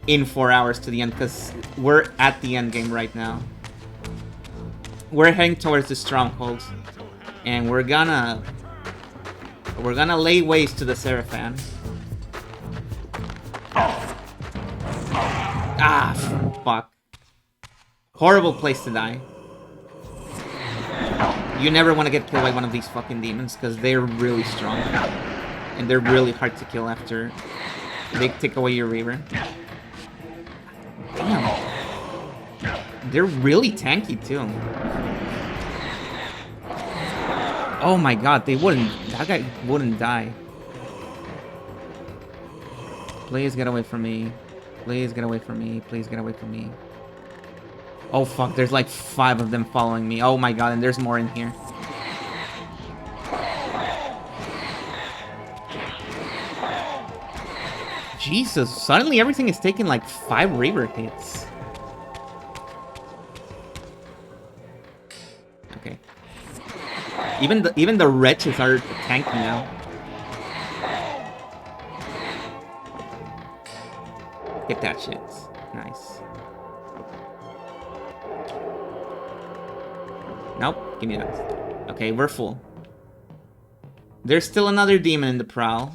S1: in 4 hours to the end, because we're at the end game right now. We're heading towards the stronghold, and we're gonna lay waste to the Seraphim. Ah, fuck. Horrible place to die. You never want to get killed by one of these fucking demons, because they're really strong. And they're really hard to kill after they take away your Reaver. Damn. They're really tanky, too. Oh my god, they wouldn't... That guy wouldn't die. Please get away from me. Please get away from me. Please get away from me. Oh fuck, there's like 5 of them following me. Oh my god, and there's more in here. Jesus, suddenly everything is taking like 5 Reaver hits. Okay. Even the wretches are tanky now. Get that shit. Nice. Nope, give me that. Okay, we're full. There's still another demon in the prowl.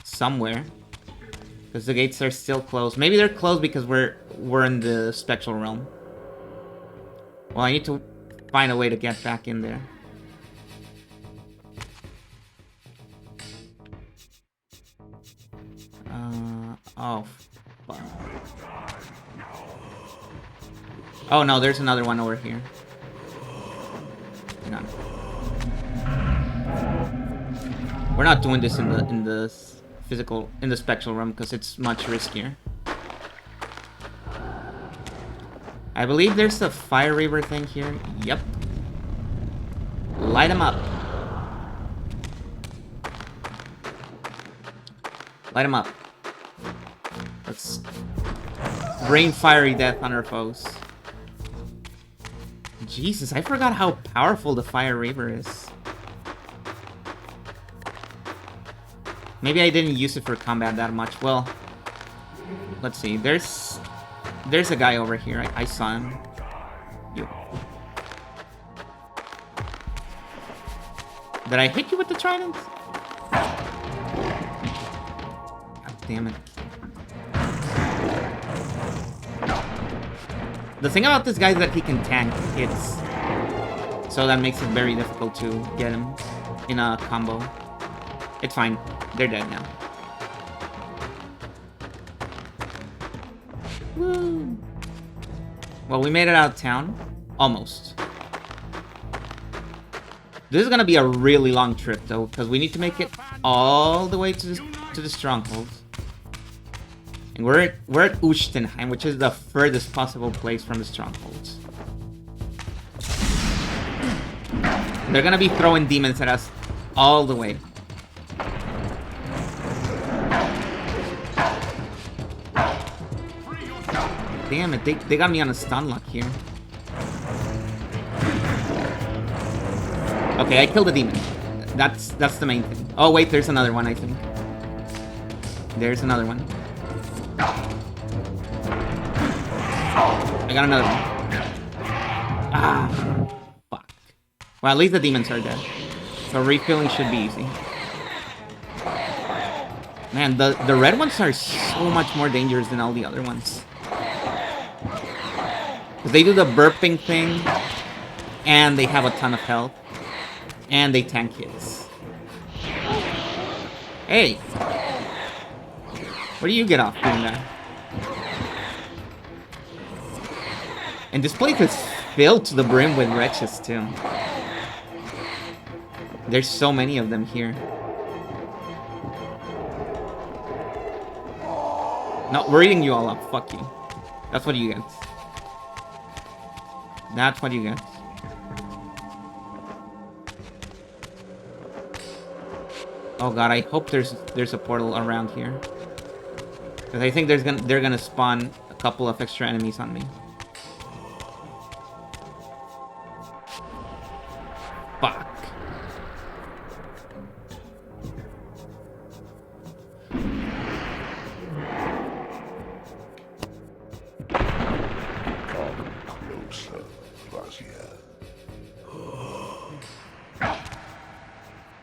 S1: Somewhere. Because the gates are still closed. Maybe they're closed because we're in the spectral realm. Well, I need to find a way to get back in there. Oh, fuck. Oh no, there's another one over here. Hang on. We're not doing this in the physical, in the spectral room, because it's much riskier. I believe there's a Fire Reaver thing here. Yep. Light him up. Light him up. Let's rain fiery death on our foes. Jesus, I forgot how powerful the Fire Reaver is. Maybe I didn't use it for combat that much. Well, let's see. There's a guy over here. I saw him. You. Did I hit you with the trident? God damn it. The thing about this guy is that he can tank hits. So that makes it very difficult to get him in a combo. It's fine. They're dead now. Woo! Well, we made it out of town. Almost. This is gonna be a really long trip, though, because we need to make it all the way to the strongholds. And we're at Uchtenheim, which is the furthest possible place from the strongholds. They're gonna be throwing demons at us all the way. Damn it, they got me on a stun lock here. Okay, I killed a demon. That's the main thing. Oh wait, there's another one, I think. There's another one. I got another one. Ah, fuck. Well, at least the demons are dead. So refilling should be easy. Man, the red ones are so much more dangerous than all the other ones. They do the burping thing, and they have a ton of health, and they tank hits. Hey! Where do you get off doing that? And this place is filled to the brim with wretches, too. There's so many of them here. No, we're eating you all up. Fuck you. That's what you get. That's what you get. Oh god, I hope there's a portal around here. Because I think they're gonna spawn a couple of extra enemies on me. Fuck.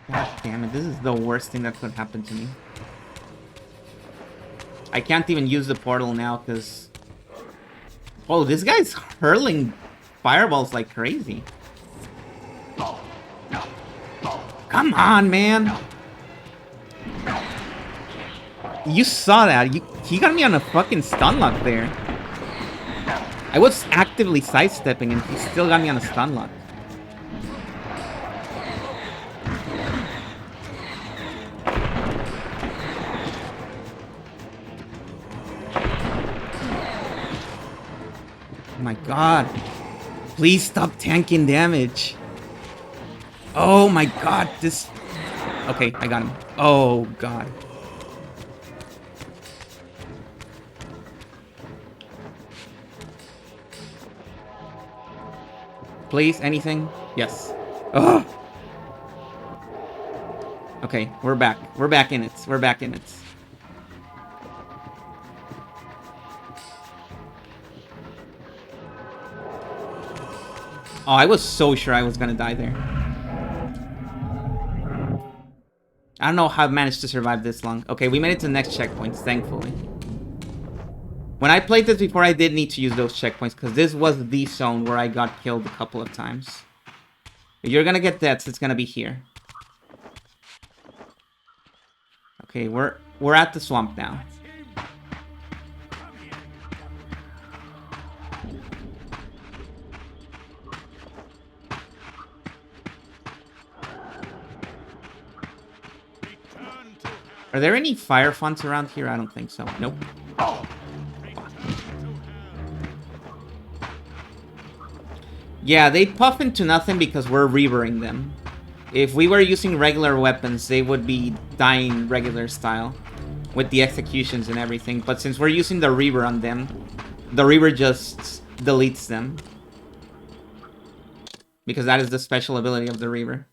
S1: God damn it, this is the worst thing that could happen to me. I can't even use the portal now because... Oh, this guy's hurling fireballs like crazy. Come on, man! You saw that. He got me on a fucking stun lock there. I was actively sidestepping and he still got me on a stun lock. Oh my god. Please stop tanking damage. Oh my god, this... Okay, I got him. Oh god. Please, anything? Yes. Ugh. Okay, we're back. We're back in it. We're back in it. Oh, I was so sure I was gonna die there. I don't know how I managed to survive this long. Okay, we made it to the next checkpoints, thankfully. When I played this before, I did need to use those checkpoints, because this was the zone where I got killed a couple of times. If you're gonna get deaths, it's gonna be here. Okay, we're at the swamp now. Are there any fire fonts around here? I don't think so. Nope. Yeah, they puff into nothing because we're Reavering them. If we were using regular weapons, they would be dying regular style. With the executions and everything. But since we're using the Reaver on them, the Reaver just deletes them. Because that is the special ability of the Reaver.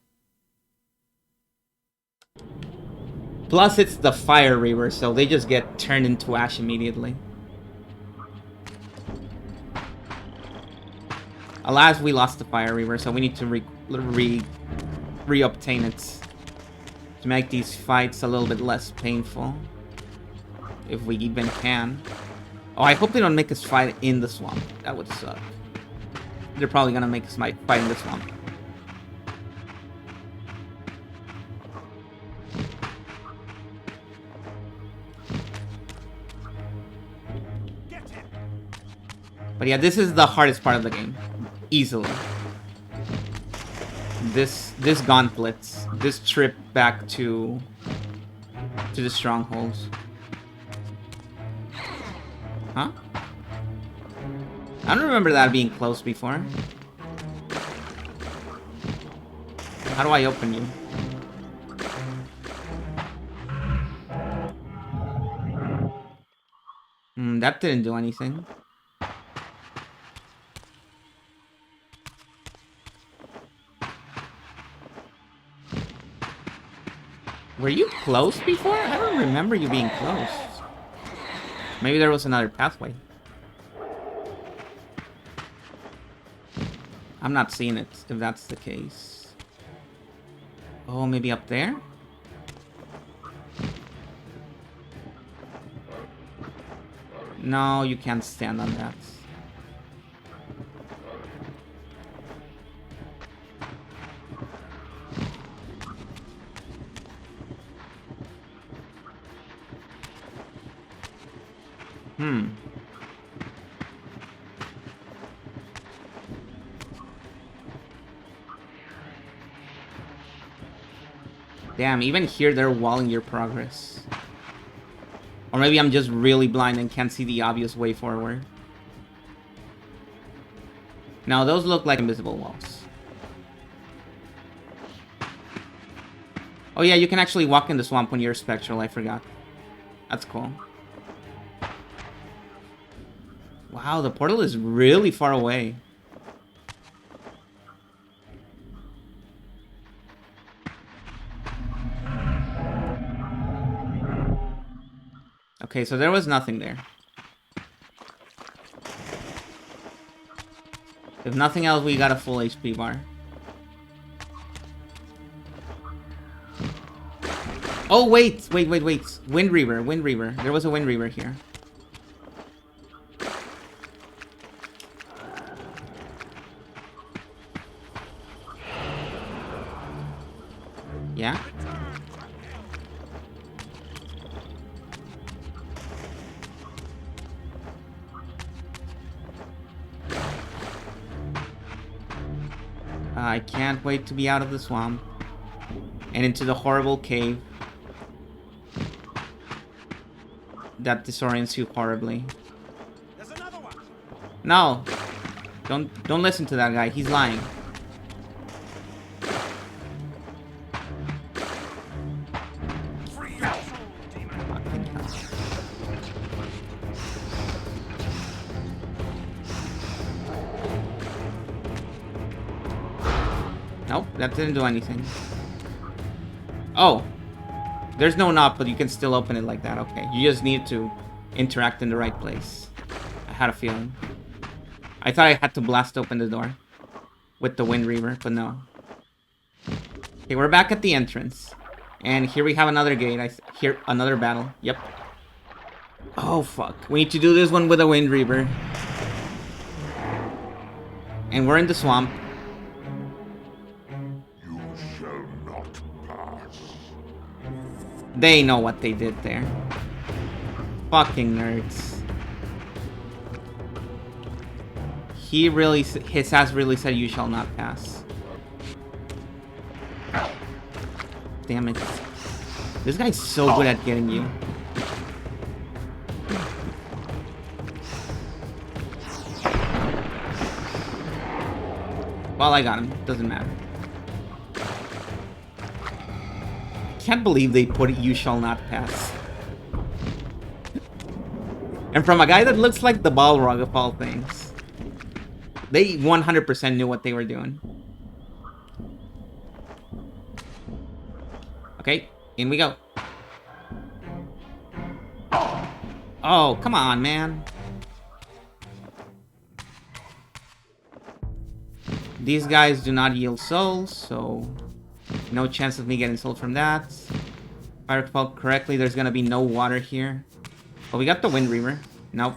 S1: Plus, it's the Fire Reaver, so they just get turned into ash immediately. Alas, we lost the Fire Reaver, so we need to reobtain it. To make these fights a little bit less painful. If we even can. Oh, I hope they don't make us fight in the swamp. That would suck. They're probably gonna make us fight in the swamp. But yeah, this is the hardest part of the game. Easily. This gauntlet. This trip back to the strongholds. Huh? I don't remember that being close before. How do I open you? That didn't do anything. Were you close before? I don't remember you being close. Maybe there was another pathway. I'm not seeing it, if that's the case. Oh, maybe up there? No, you can't stand on that. Damn, even here they're walling your progress. Or maybe I'm just really blind and can't see the obvious way forward. Now those look like invisible walls. Oh yeah, you can actually walk in the swamp when you're spectral, I forgot. That's cool. Wow, the portal is really far away. Okay, so there was nothing there. If nothing else, we got a full HP bar. Oh, wait! Wind Reaver. There was a Wind Reaver here. Yeah? I can't wait to be out of the swamp. And into the horrible cave. That disorients you horribly.
S4: There's another one.
S1: No! Don't listen to that guy, he's lying. Nope, that didn't do anything. Oh! There's no knob, but you can still open it like that. Okay, you just need to interact in the right place. I had a feeling. I thought I had to blast open the door with the Wind Reaver, but no. Okay, we're back at the entrance. And here we have another gate. Here, another battle. Yep. Oh, fuck. We need to do this one with a Wind Reaver. And we're in the swamp.
S5: You shall not pass.
S1: They know what they did there. Fucking nerds. His ass really said you shall not pass. Damn it. This guy's so good at getting you. Well, I got him. Doesn't matter. Can't believe they put "You shall not pass." And from a guy that looks like the Balrog of all things. They 100% knew what they were doing. Okay, in we go. Oh, come on, man. These guys do not yield souls, so no chance of me getting sold from that. If I recall correctly, there's gonna be no water here. Oh, we got the Wind Reaver. Nope.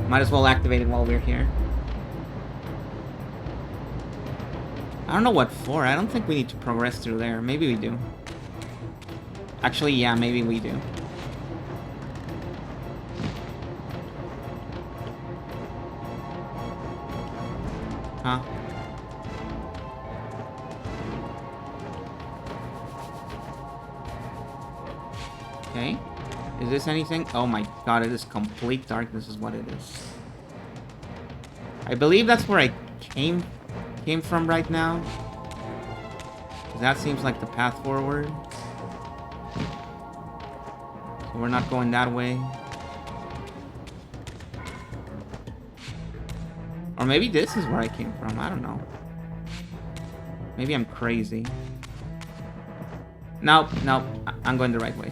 S1: Might as well activate it while we're here. I don't know what for. I don't think we need to progress through there. Maybe we do. Actually, yeah, maybe we do. Huh? Okay. Is this anything? Oh my god, it is complete darkness is what it is. I believe that's where I came from right now. That seems like the path forward. So we're not going that way. Or maybe this is where I came from. I don't know. Maybe I'm crazy. Nope, nope. I'm going the right way.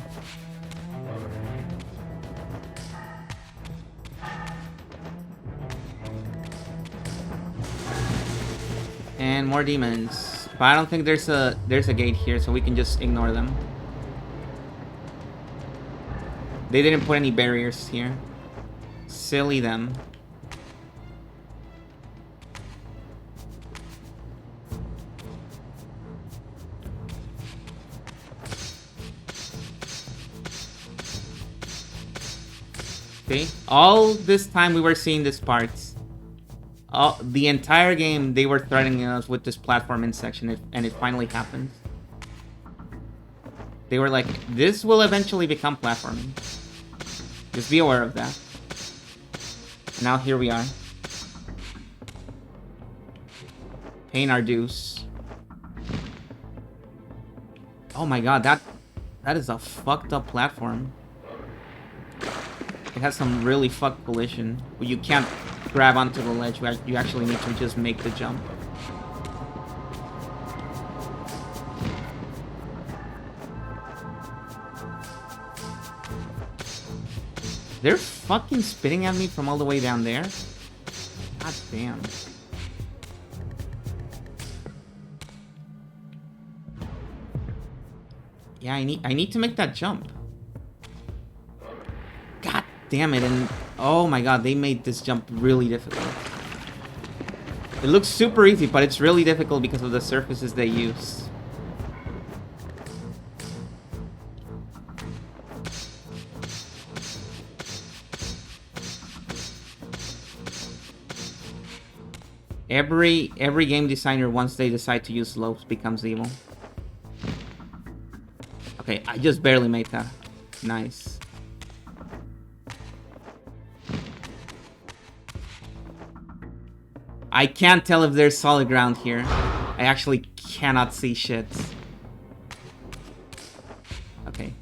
S1: And more demons. But I don't think there's a gate here, so we can just ignore them. They didn't put any barriers here. Silly them. Okay, all this time we were seeing these parts. The entire game, they were threatening us with this platforming section, and it finally happened. They were like, this will eventually become platforming. Just be aware of that. And now here we are. Paying our dues. Oh my god, that is a fucked up platform. It has some really fucked collision. Where you can't grab onto the ledge. You actually need to just make the jump. They're fucking spitting at me from all the way down there? God damn. Yeah, I need to make that jump. God damn it, and oh my god, they made this jump really difficult. It looks super easy, but it's really difficult because of the surfaces they use. Every game designer, once they decide to use slopes, becomes evil. Okay, I just barely made that. Nice. I can't tell if there's solid ground here. I actually cannot see shit. Okay.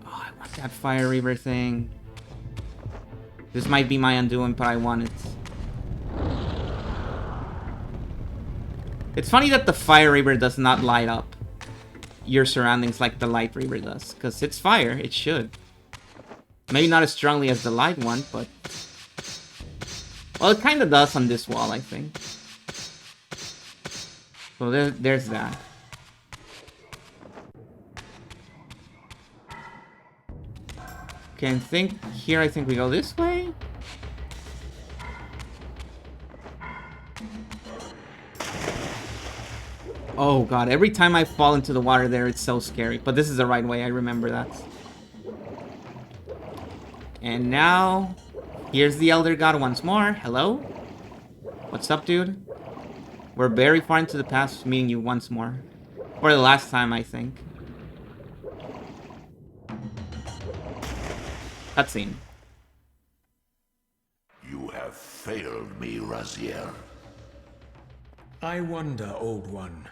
S1: Oh, I want that Fire Reaver thing. This might be my undoing, but I want it. It's funny that the Fire Reaver does not light up your surroundings like the Light Reaver does. Because it's fire, it should. Maybe not as strongly as the light one, but... well, it kind of does on this wall, I think. So there's that. Okay, I think we go this way. Oh god, every time I fall into the water there, it's so scary. But this is the right way, I remember that. And now... here's the Elder God once more. Hello? What's up, dude? We're very far into the past, meeting you once more. For the last time, I think. Cutscene.
S5: You have failed me, Raziel.
S3: I wonder, Old One.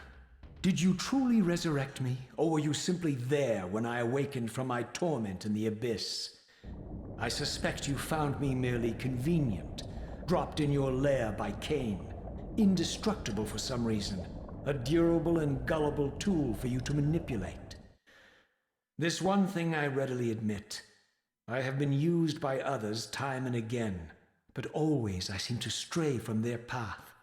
S3: Did you truly resurrect me, or were you simply there when I awakened from my torment in the abyss? I suspect you found me merely convenient, dropped in your lair by Cain, indestructible for some reason, a durable and gullible tool for you to manipulate. This one thing I readily admit. I have been used by others time and again, but always I seem to stray from their path.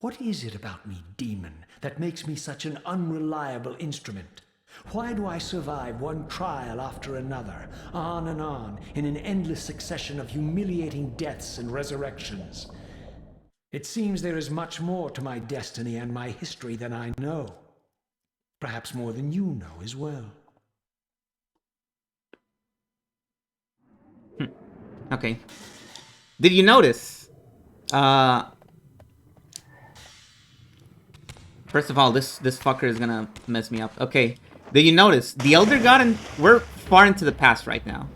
S3: What is it about me, demon, that makes me such an unreliable instrument? Why do I survive one trial after another, on and on, in an endless succession of humiliating deaths and resurrections? It seems there is much more to my destiny and my history than I know. Perhaps more than you know as well.
S1: Okay. Did you notice? First of all, this fucker is gonna mess me up. Okay. Did you notice? The Elder God and we're far into the past right now.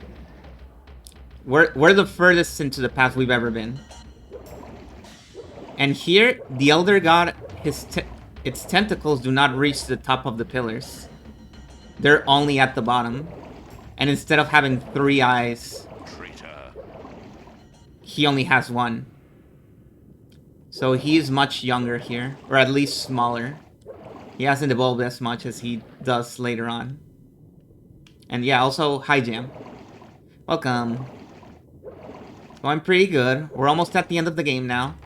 S1: We're the furthest into the past we've ever been. And here, the Elder God, its tentacles do not reach the top of the pillars. They're only at the bottom. And instead of having 3 eyes, he only has 1. So he's much younger here, or at least smaller. He hasn't evolved as much as he does later on. And yeah, also, hi Jam. Welcome. Going pretty good. We're almost at the end of the game now.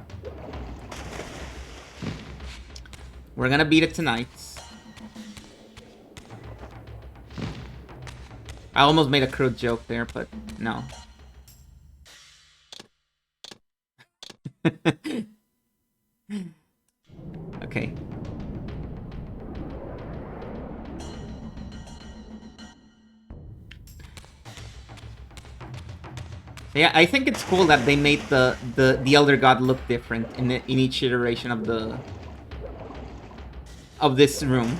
S1: We're gonna beat it tonight. I almost made a crude joke there, but no. Okay. Yeah, I think it's cool that they made the Elder God look different in each iteration of this room,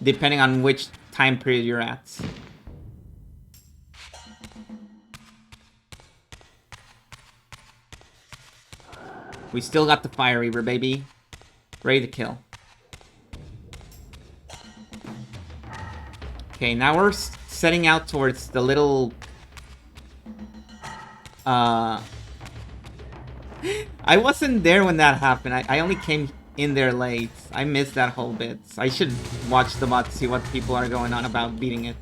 S1: depending on which time period you're at. We still got the Fire Reaver, baby. Ready to kill. Okay, now we're setting out towards the little... I wasn't there when that happened. I only came in there late. I missed that whole bit. I should watch the bot to see what people are going on about beating it.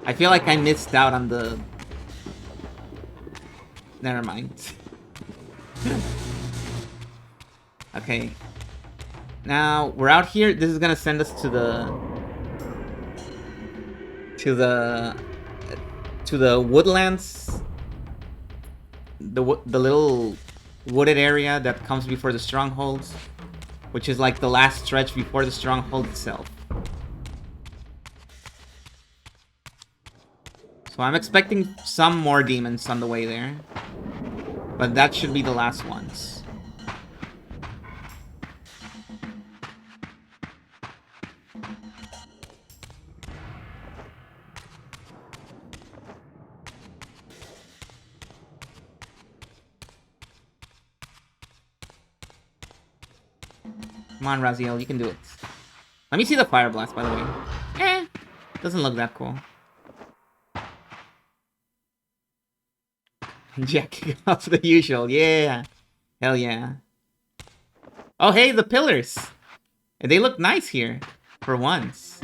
S1: I feel like I missed out on the... Never mind. Okay. Now, we're out here. This is gonna send us to the woodlands. The little wooded area that comes before the strongholds. Which is like the last stretch before the stronghold itself. So I'm expecting some more demons on the way there. But that should be the last ones. Come on, Raziel, you can do it. Let me see the Fire Blast, by the way. Doesn't look that cool. Jacking off the usual, yeah. Hell yeah. Oh, hey, the pillars. They look nice here, for once.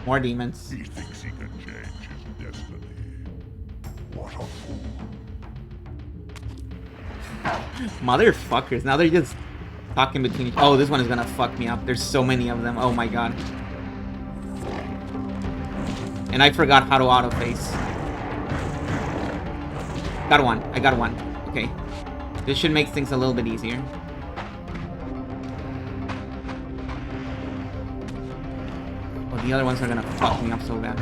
S1: More demons.
S5: He thinks he can change his destiny. What a fool.
S1: Motherfuckers. Now they're just talking between each... Oh, this one is gonna fuck me up. There's so many of them. Oh my god. And I forgot how to auto-face. Got one. I got one. Okay. This should make things a little bit easier. Oh, the other ones are gonna fuck me up so bad.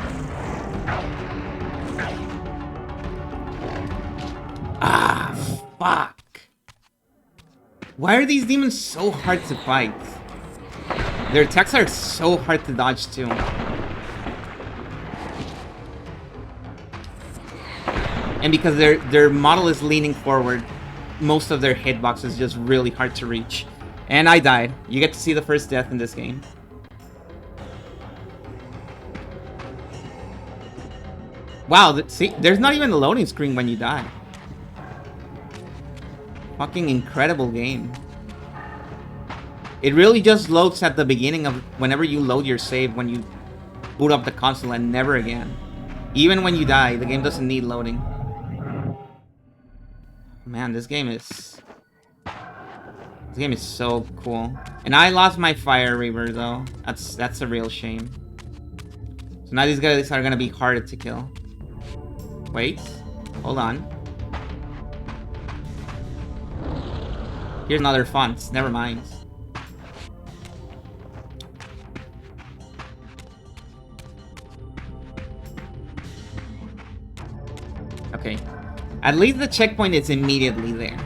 S1: Ah, fuck. Why are these demons so hard to fight? Their attacks are so hard to dodge too. And because their model is leaning forward, most of their hitbox is just really hard to reach. And I died. You get to see the first death in this game. Wow, see, there's not even a loading screen when you die. Fucking incredible game. It really just loads at the beginning of whenever you load your save when you boot up the console and never again. Even when you die, the game doesn't need loading. Man, this game is so cool. And I lost my Fire Reaver though. That's a real shame. So now these guys are gonna be harder to kill. Wait, hold on. Here's another font. Never mind. Okay. At least the checkpoint is immediately there.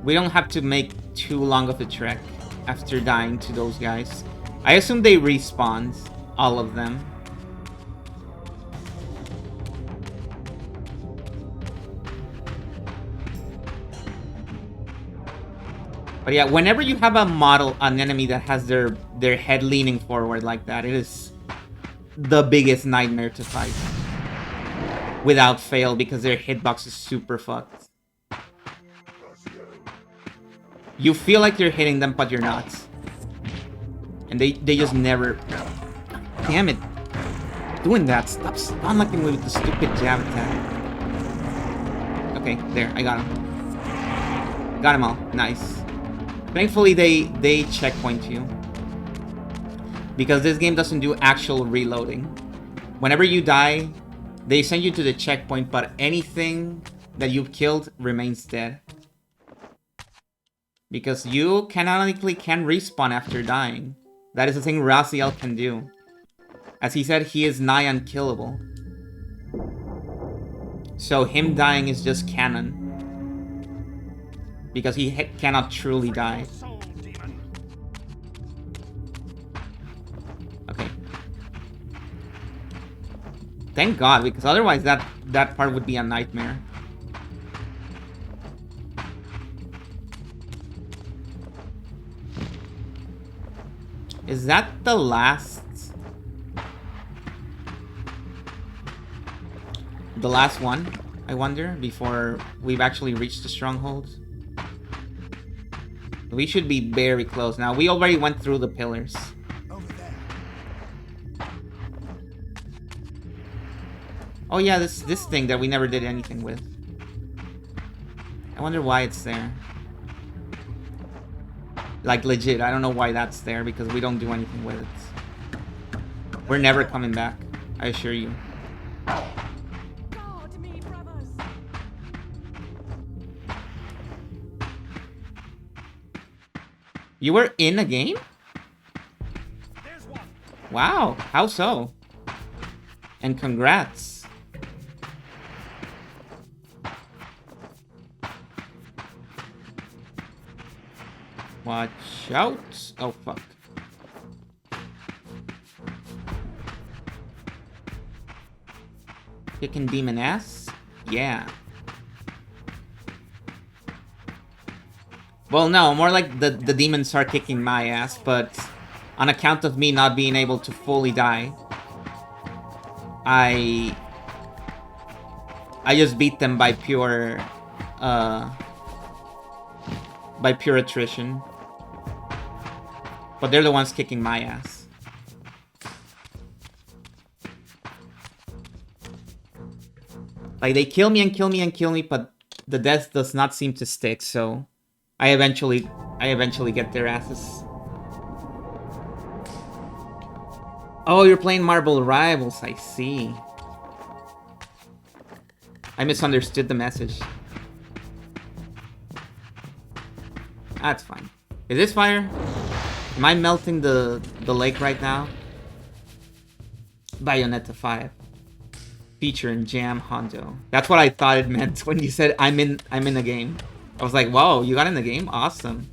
S1: We don't have to make too long of a trek after dying to those guys. I assume they respawn, all of them. But yeah, whenever you have a model, an enemy that has their head leaning forward like that, it is the biggest nightmare to fight. Without fail, because their hitbox is super fucked. You feel like you're hitting them, but you're not. And they just never... Damn it. Doing that. Stop unlocking me with the stupid jab attack. Okay, there. I got him. Got him all. Nice. Thankfully, they checkpoint you. Because this game doesn't do actual reloading. Whenever you die, they send you to the checkpoint, but anything that you've killed remains dead. Because you canonically can respawn after dying. That is the thing Raziel can do. As he said, he is nigh unkillable. So him dying is just canon. Because he cannot truly die. Okay. Thank God, because otherwise that part would be a nightmare. Is that the last... The last one, I wonder, before we've actually reached the stronghold? We should be very close now. We already went through the pillars. Oh yeah, this thing that we never did anything with. I wonder why it's there. Like legit, I don't know why that's there because we don't do anything with it. We're never coming back, I assure you. You were in a game? Wow, how so? And congrats. Watch out. Oh, fuck. Kicking demon ass? Yeah. Well, no, more like the demons are kicking my ass, but on account of me not being able to fully die, I just beat them by pure attrition. But they're the ones kicking my ass. Like, they kill me and kill me and kill me, but the death does not seem to stick, so I eventually get their asses. Oh, you're playing Marble Rivals, I see. I misunderstood the message. That's fine. Is this fire? Am I melting the lake right now? Bayonetta 5. Featuring Jam Hondo. That's what I thought it meant when you said I'm in the game. I was like, whoa, you got in the game? Awesome.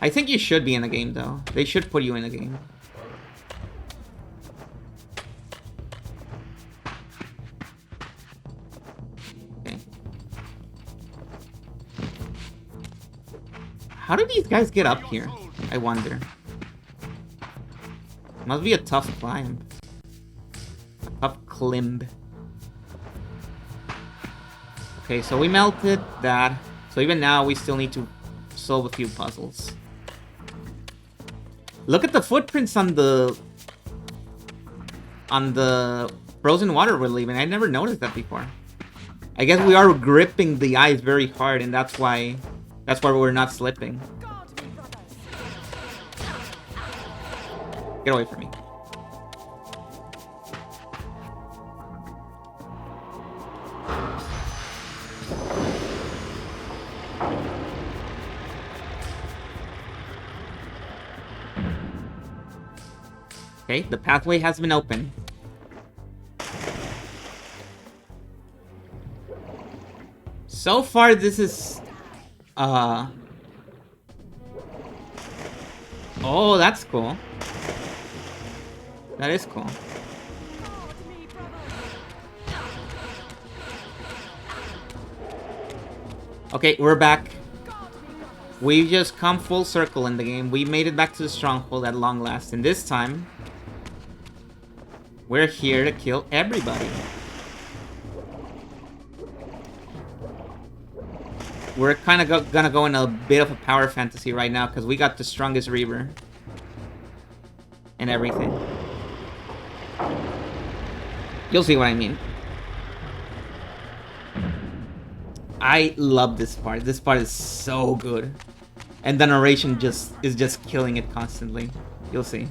S1: I think you should be in the game though. They should put you in the game. Okay. How do these guys get up here? I wonder. Must be a tough climb. A tough climb. Okay, so we melted that. So even now, we still need to solve a few puzzles. Look at the footprints on the frozen water we're leaving. I never noticed that before. I guess we are gripping the ice very hard, and that's why we're not slipping. Get away from me. Okay, the pathway has been opened. So far, this is... Oh, that's cool. That is cool. Okay, we're back. We've just come full circle in the game. We made it back to the stronghold at long last. And this time, we're here to kill everybody. We're kind of gonna go in a bit of a power fantasy right now because we got the strongest Reaver. And everything. You'll see what I mean. I love this part. This part is so good. And the narration is just killing it constantly. You'll see.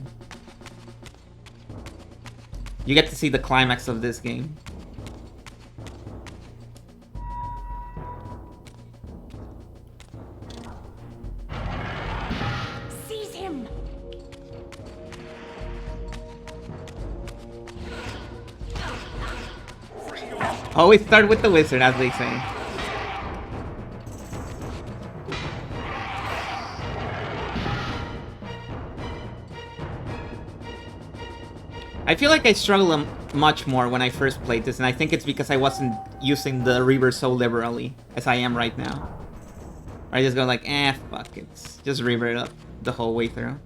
S1: You get to see the climax of this game.
S6: Seize him!
S1: Always start with the wizard, as they say. I feel like I struggle much more when I first played this, and I think it's because I wasn't using the Reaver so liberally as I am right now. I just go like, fuck it. Just Reaver it up the whole way through.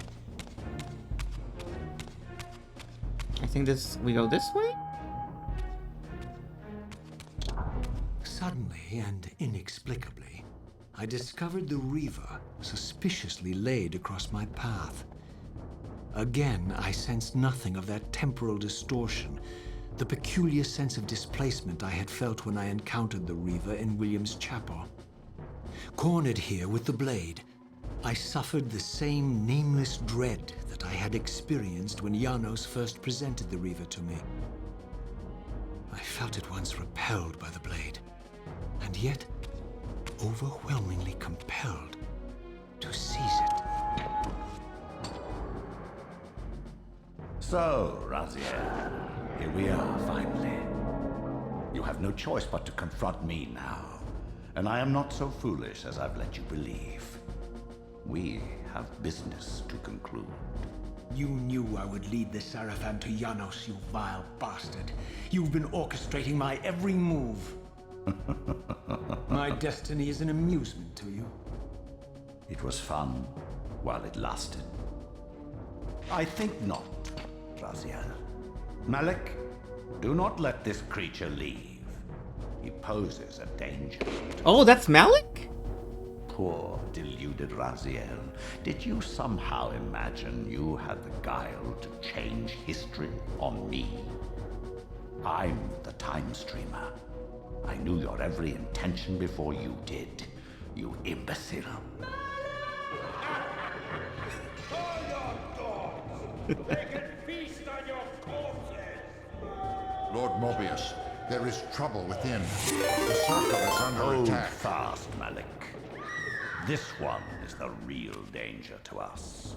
S1: I think we go this way?
S3: Suddenly and inexplicably, I discovered the Reaver suspiciously laid across my path. Again, I sensed nothing of that temporal distortion, the peculiar sense of displacement I had felt when I encountered the Reaver in William's chapel. Cornered here with the blade, I suffered the same nameless dread that I had experienced when Janos first presented the Reaver to me. I felt at once repelled by the blade, and yet overwhelmingly compelled to seize it.
S5: So, Raziel, here we are, finally. You have no choice but to confront me now, and I am not so foolish as I've let you believe. We have business to conclude.
S3: You knew I would lead the Seraphim to Janos, you vile bastard. You've been orchestrating my every move. My destiny is an amusement to you.
S5: It was fun while it lasted. I think not, Raziel. Malik, do not let this creature leave. He poses a danger.
S1: Oh, that's Malik?
S5: Poor, deluded Raziel. Did you somehow imagine you had the guile to change history on me? I'm the time streamer. I knew your every intention before you did. you imbecile.
S6: Lord Mobius, there is trouble within. The circle is under
S5: Hold
S6: attack.
S5: fast, Malik. This one is the real danger to us.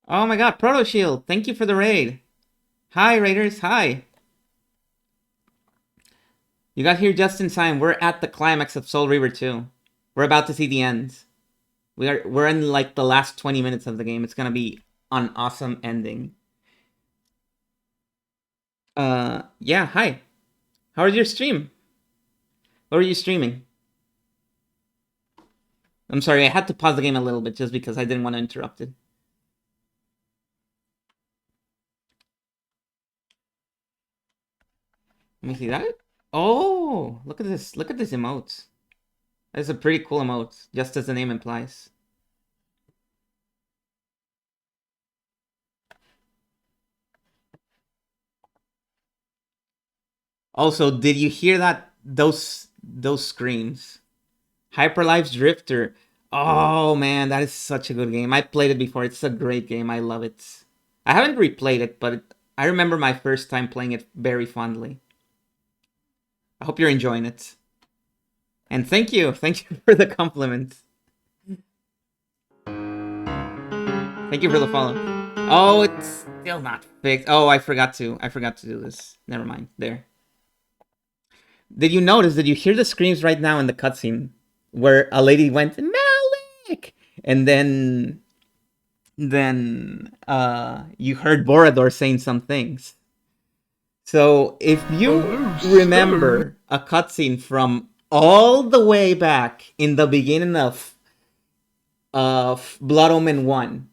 S1: Oh my god, Proto Shield, thank you for the raid. Hi, Raiders, hi. You got here just in time. We're at the climax of Soul Reaver 2. We're about to see the end. We're in like the last 20 minutes of the game. It's gonna be an awesome ending. Yeah, hi. How was your stream? What were you streaming? I'm sorry, I had to pause the game a little bit just because I didn't want to interrupt it. Let me see that. Oh, look at this. Look at this emote. That's a pretty cool emote, just as the name implies. Also, did you hear that? Those screams. Hyperlife's Drifter. Oh man, that is such a good game. I played it before. It's a great game. I love it. I haven't replayed it, but I remember my first time playing it very fondly. I hope you're enjoying it. And thank you for the compliment. Thank you for the follow. Oh, it's still not fixed. Oh, I forgot to do this. Never mind. There. Did you notice? Did you hear the screams right now in the cutscene where a lady went Malik, and then you heard Borador saying some things. So if you remember a cutscene from all the way back in the beginning of Blood Omen 1,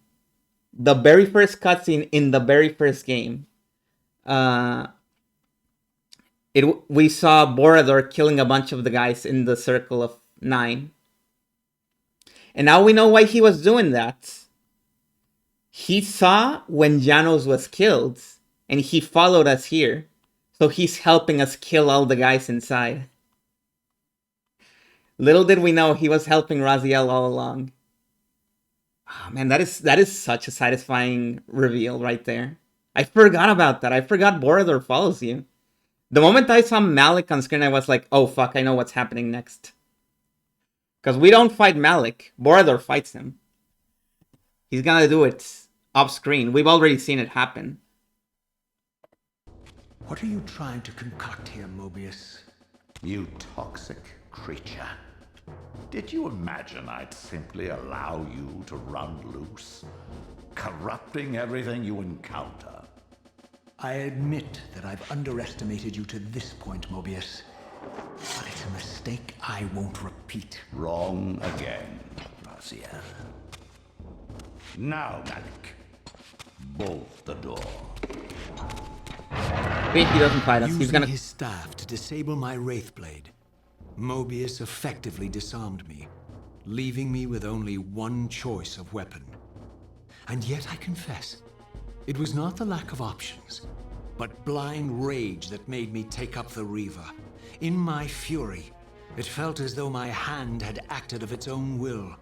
S1: the very first cutscene in the very first game, we saw Borador killing a bunch of the guys in the Circle of 9. And now we know why he was doing that. He saw when Janos was killed, and he followed us here. So he's helping us kill all the guys inside. Little did we know he was helping Raziel all along. Oh, man, that is such a satisfying reveal right there. I forgot about that. I forgot Borador follows you. The moment I saw Malik on screen, I was like, oh fuck, I know what's happening next. Because we don't fight Malik. Borador fights him. He's gonna do it off screen. We've already seen it happen.
S3: What are you trying to concoct here, Mobius?
S5: You toxic creature. Did you imagine I'd simply allow you to run loose, corrupting everything you encounter?
S3: I admit that I've underestimated you to this point, Mobius. But it's a mistake I won't repeat.
S5: Wrong again, Raziel. Now, Malik, bolt the door.
S1: Wait, he doesn't fight us. He's
S3: Using
S1: gonna...
S3: his staff to disable my Wraithblade, Mobius effectively disarmed me, leaving me with only one choice of weapon. And yet I confess, it was not the lack of options, but blind rage that made me take up the Reaver. In my fury, it felt as though my hand had acted of its own will.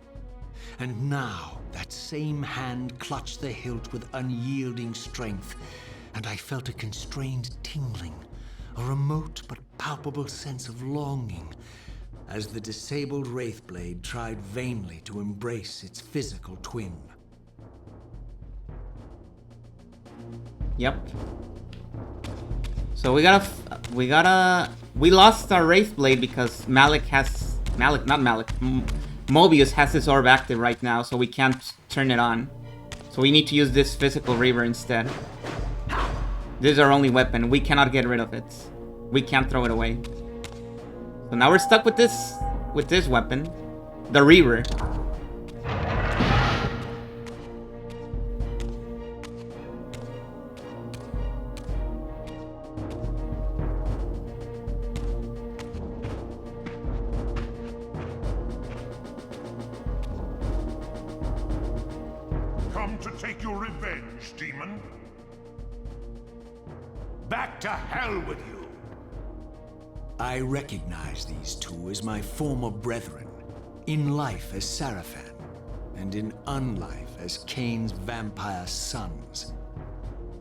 S3: And now, that same hand clutched the hilt with unyielding strength, and I felt a constrained tingling, a remote but palpable sense of longing, as the disabled Wraithblade tried vainly to embrace its physical twin.
S1: Yep. So we lost our Wraithblade because Mobius has his orb active right now, so we can't turn it on. So we need to use this physical Reaver instead. This is our only weapon. We cannot get rid of it. We can't throw it away. So now we're stuck with this weapon, the Reaver.
S6: Come to take your revenge, demon. Back to hell with you.
S3: I recognize these two as my former brethren, In life as Sarafan, and in unlife as Cain's vampire sons.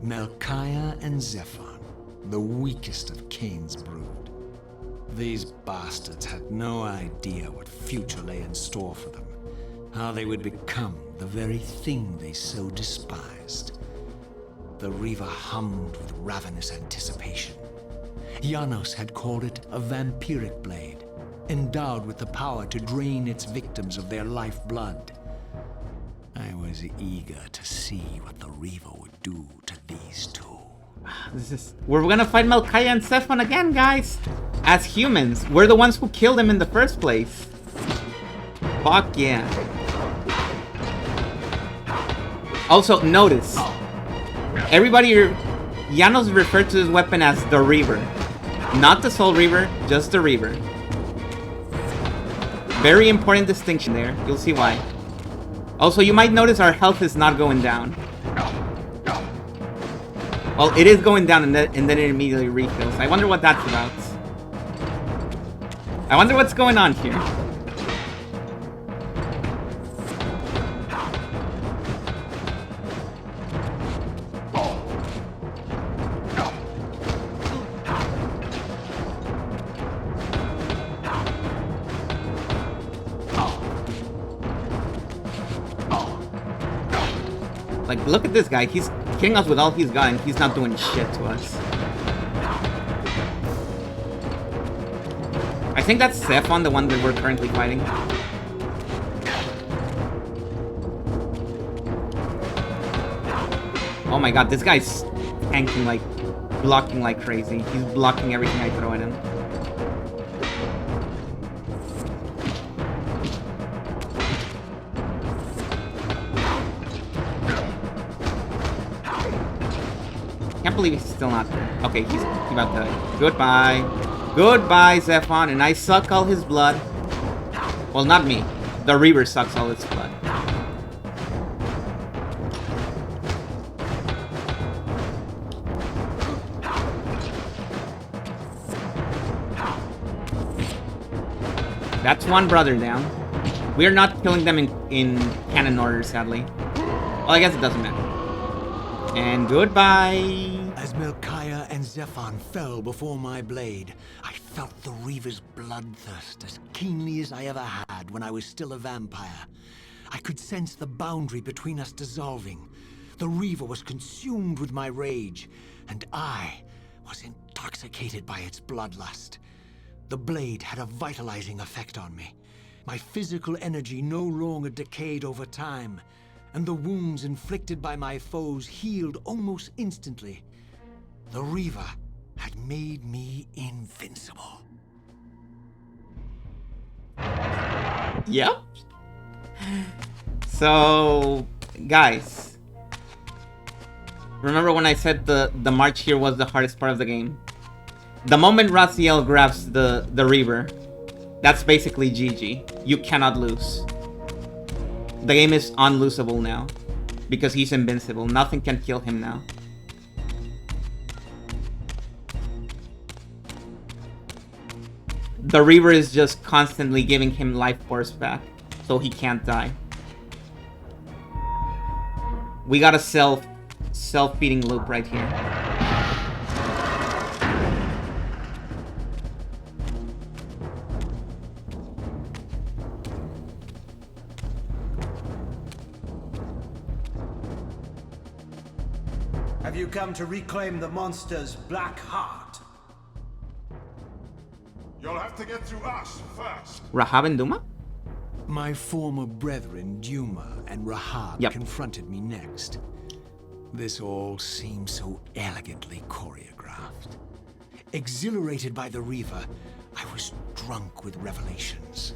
S3: Melchiah and Zephon, the weakest of Cain's brood. These bastards had no idea what future lay in store for them, how they would become the very thing they so despised. The Reaver hummed with ravenous anticipation. Janos had called it a vampiric blade, endowed with the power to drain its victims of their lifeblood. I was eager to see what the Reaver would do to these two.
S1: We're gonna fight Melchiah and Zephon again, guys! As humans, we're the ones who killed him in the first place. Fuck yeah. Also, notice, everybody, Janos referred to this weapon as the Reaver. Not the Soul Reaver, just the Reaver. Very important distinction there. You'll see why. Also, you might notice our health is not going down. Well, it is going down and then it immediately refills. I wonder what that's about. I wonder what's going on here. Like, look at this guy. He's killing us with all he's got, and he's not doing shit to us. I think that's Zephon, the one that we're currently fighting. Oh my god, this guy's tanking like, blocking like crazy. He's blocking everything I throw at him. Can't believe he's still not there. Okay, he's about to die. Goodbye. Goodbye, Zephon, and I suck all his blood. Well, not me. The Reaver sucks all his blood. That's one brother down. We're not killing them in canon order, sadly. Well, I guess it doesn't matter. And goodbye.
S3: As Melchiah and Zephon fell before my blade, I felt the Reaver's bloodthirst as keenly as I ever had when I was still a vampire. I could sense the boundary between us dissolving. The Reaver was consumed with my rage, and I was intoxicated by its bloodlust. The blade had a vitalizing effect on me. My physical energy no longer decayed over time, and the wounds inflicted by my foes healed almost instantly. The Reaver had made me invincible.
S1: Yep. So, guys, remember when I said the march here was the hardest part of the game? The moment Raziel grabs the Reaver, that's basically GG. You cannot lose. The game is unlosable now, because he's invincible. Nothing can kill him now. The Reaver is just constantly giving him life force back, so he can't die. We got a self-feeding loop right here.
S4: Have you come to reclaim the monster's black heart?
S6: You'll have to get through us first.
S1: Rahab and Duma?
S3: My former brethren, Duma and Rahab,
S1: Yep.
S3: confronted me next. This all seemed so elegantly choreographed. Exhilarated by the Reaver, I was drunk with revelations.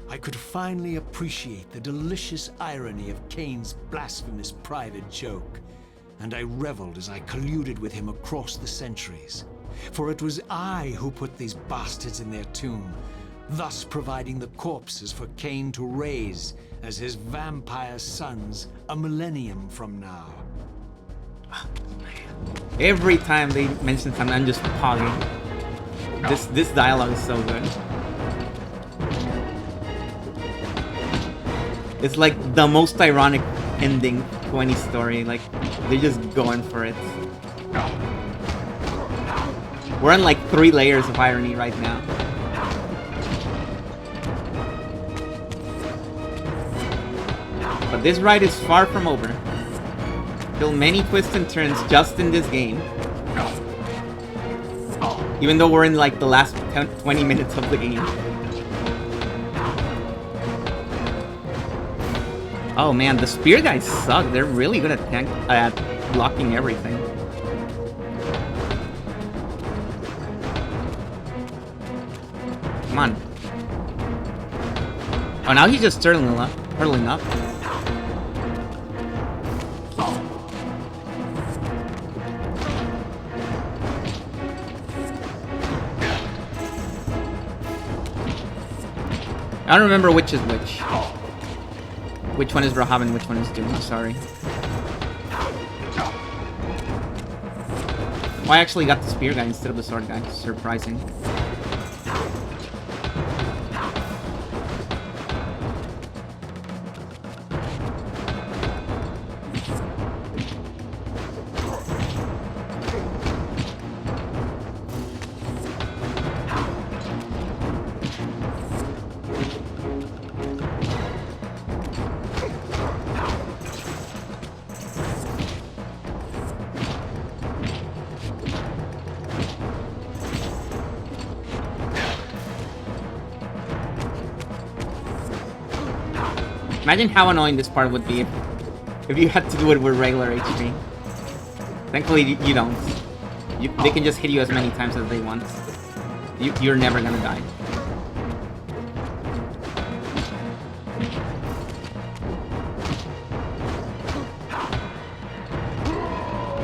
S3: I could finally appreciate the delicious irony of Cain's blasphemous private joke, and I reveled as I colluded with him across the centuries. For it was I who put these bastards in their tomb, thus providing the corpses for Cain to raise as his vampire sons a millennium from now.
S1: Every time they mention something, I'm just pausing. This dialogue is so good. It's like the most ironic ending to any story. Like, they're just going for it. We're on like 3 layers of irony right now. But this ride is far from over. Still many twists and turns just in this game. Even though we're in like the last 20 minutes of the game. Oh man, the spear guys suck. They're really good at blocking everything. Come on. Oh, now he's just hurling up. I don't remember which is which. Which one is Rahab and which one is Doom, sorry. Oh, I actually got the spear guy instead of the sword guy. Surprising. Imagine how annoying this part would be if you had to do it with regular HP. Thankfully, you don't. They can just hit you as many times as they want. You're never gonna die.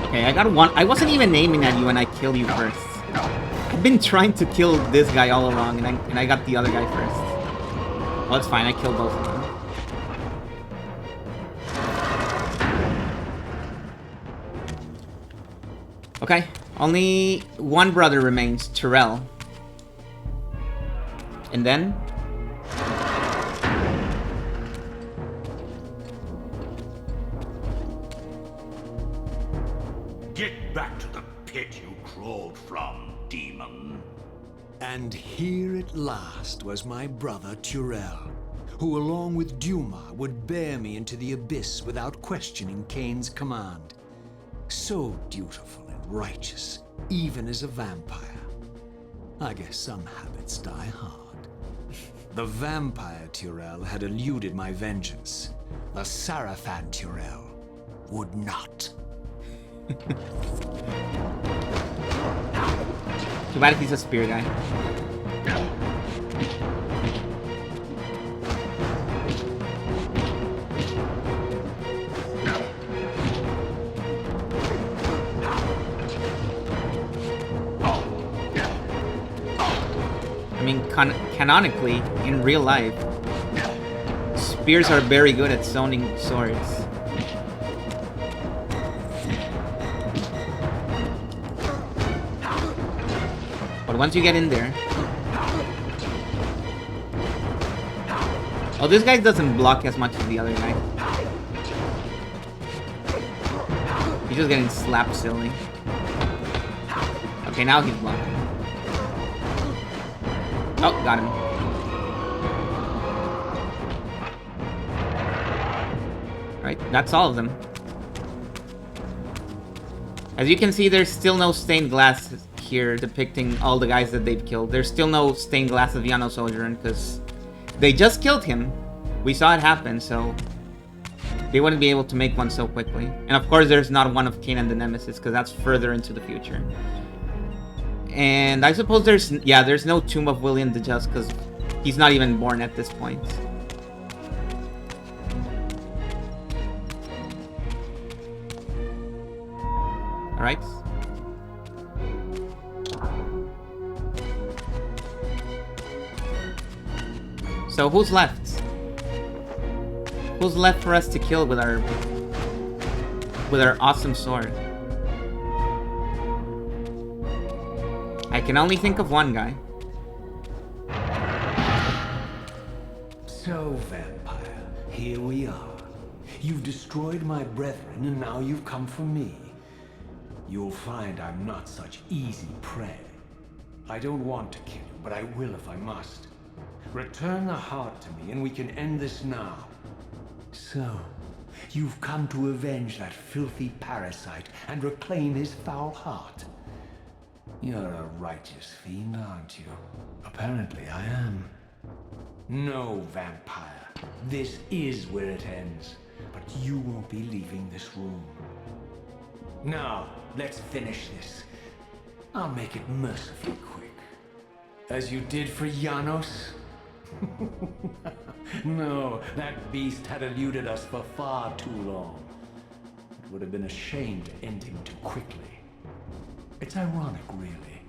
S1: Okay, I got one. I wasn't even aiming at you when I killed you first. I've been trying to kill this guy all along, and I got the other guy first. Well, it's fine. I killed both of them. Okay, only one brother remains, Tyrell. And then?
S5: Get back to the pit you crawled from, demon.
S3: And here at last was my brother Tyrell, who along with Duma would bear me into the abyss without questioning Cain's command. So dutiful. Righteous, even as a vampire. I guess some habits die hard. The vampire Tyrell had eluded my vengeance. The Sarafan Tyrell would not.
S1: Too bad he's a spear guy. I mean, canonically, in real life, spears are very good at zoning swords. But once you get in there... Oh, this guy doesn't block as much as the other guy. He's just getting slapped silly. Okay, now he's blocking. Oh, got him. Alright, that's all of them. As you can see, there's still no stained glass here depicting all the guys that they've killed. There's still no stained glass of Yano Sojourn because they just killed him. We saw it happen, so they wouldn't be able to make one so quickly. And of course, there's not one of Cain and the Nemesis because that's further into the future. And I suppose there's no Tomb of William the Just because he's not even born at this point. Alright. So who's left? Who's left for us to kill with our awesome sword? I can only think of one guy.
S3: So, vampire, Here we are. You've destroyed my brethren, and now you've come for me. You'll find I'm not such easy prey. I don't want to kill you, but I will if I must. Return the heart to me, and we can end this now. So, you've come to avenge that filthy parasite and reclaim his foul heart. You're a righteous fiend, aren't you? Apparently I am. No, vampire. This is where it ends. But you won't be leaving this room. Now, let's finish this. I'll make it mercifully quick. As you did for Janos? No, that beast had eluded us for far too long. It would have been a shame to end him too quickly. It's ironic, really.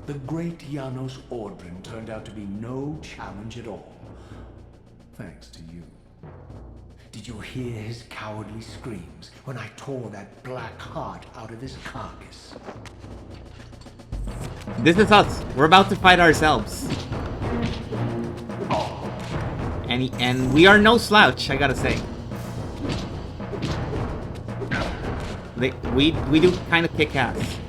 S3: The great Janos Ordrin turned out to be no challenge at all. Thanks to you. Did you hear his cowardly screams when I tore that black heart out of his carcass?
S1: This is us. We're about to fight ourselves. And we are no slouch, I gotta say. We do kind of kick ass.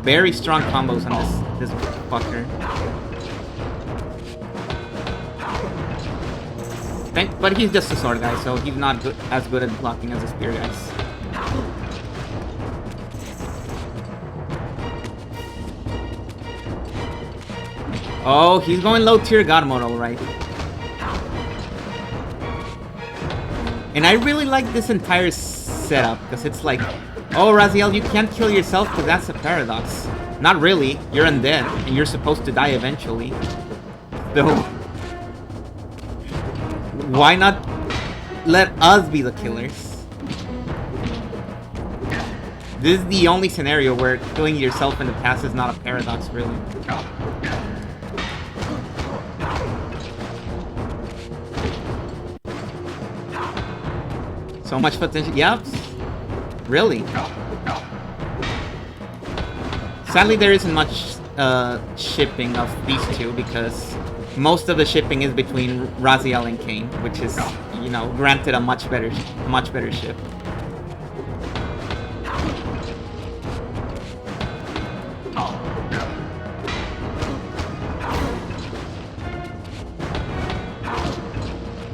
S1: Very strong combos on this fucker. But he's just a sword guy, so he's not as good at blocking as a spear guys. Oh, he's going low tier god mode, alright. And I really like this entire setup, because it's like, oh, Raziel, you can't kill yourself because that's a paradox. Not really. You're undead, and you're supposed to die eventually. So, why not let us be the killers? This is the only scenario where killing yourself in the past is not a paradox, really. So much potential. Yep. Really. Sadly, there isn't much shipping of these two because most of the shipping is between Raziel and Kain, which is, you know, granted a much better ship.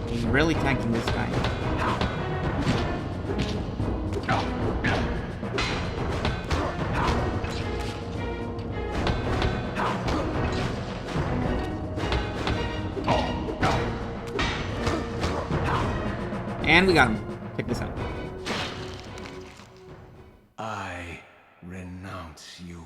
S1: He's really tanking this guy. And we got him. Check this out.
S3: I renounce you.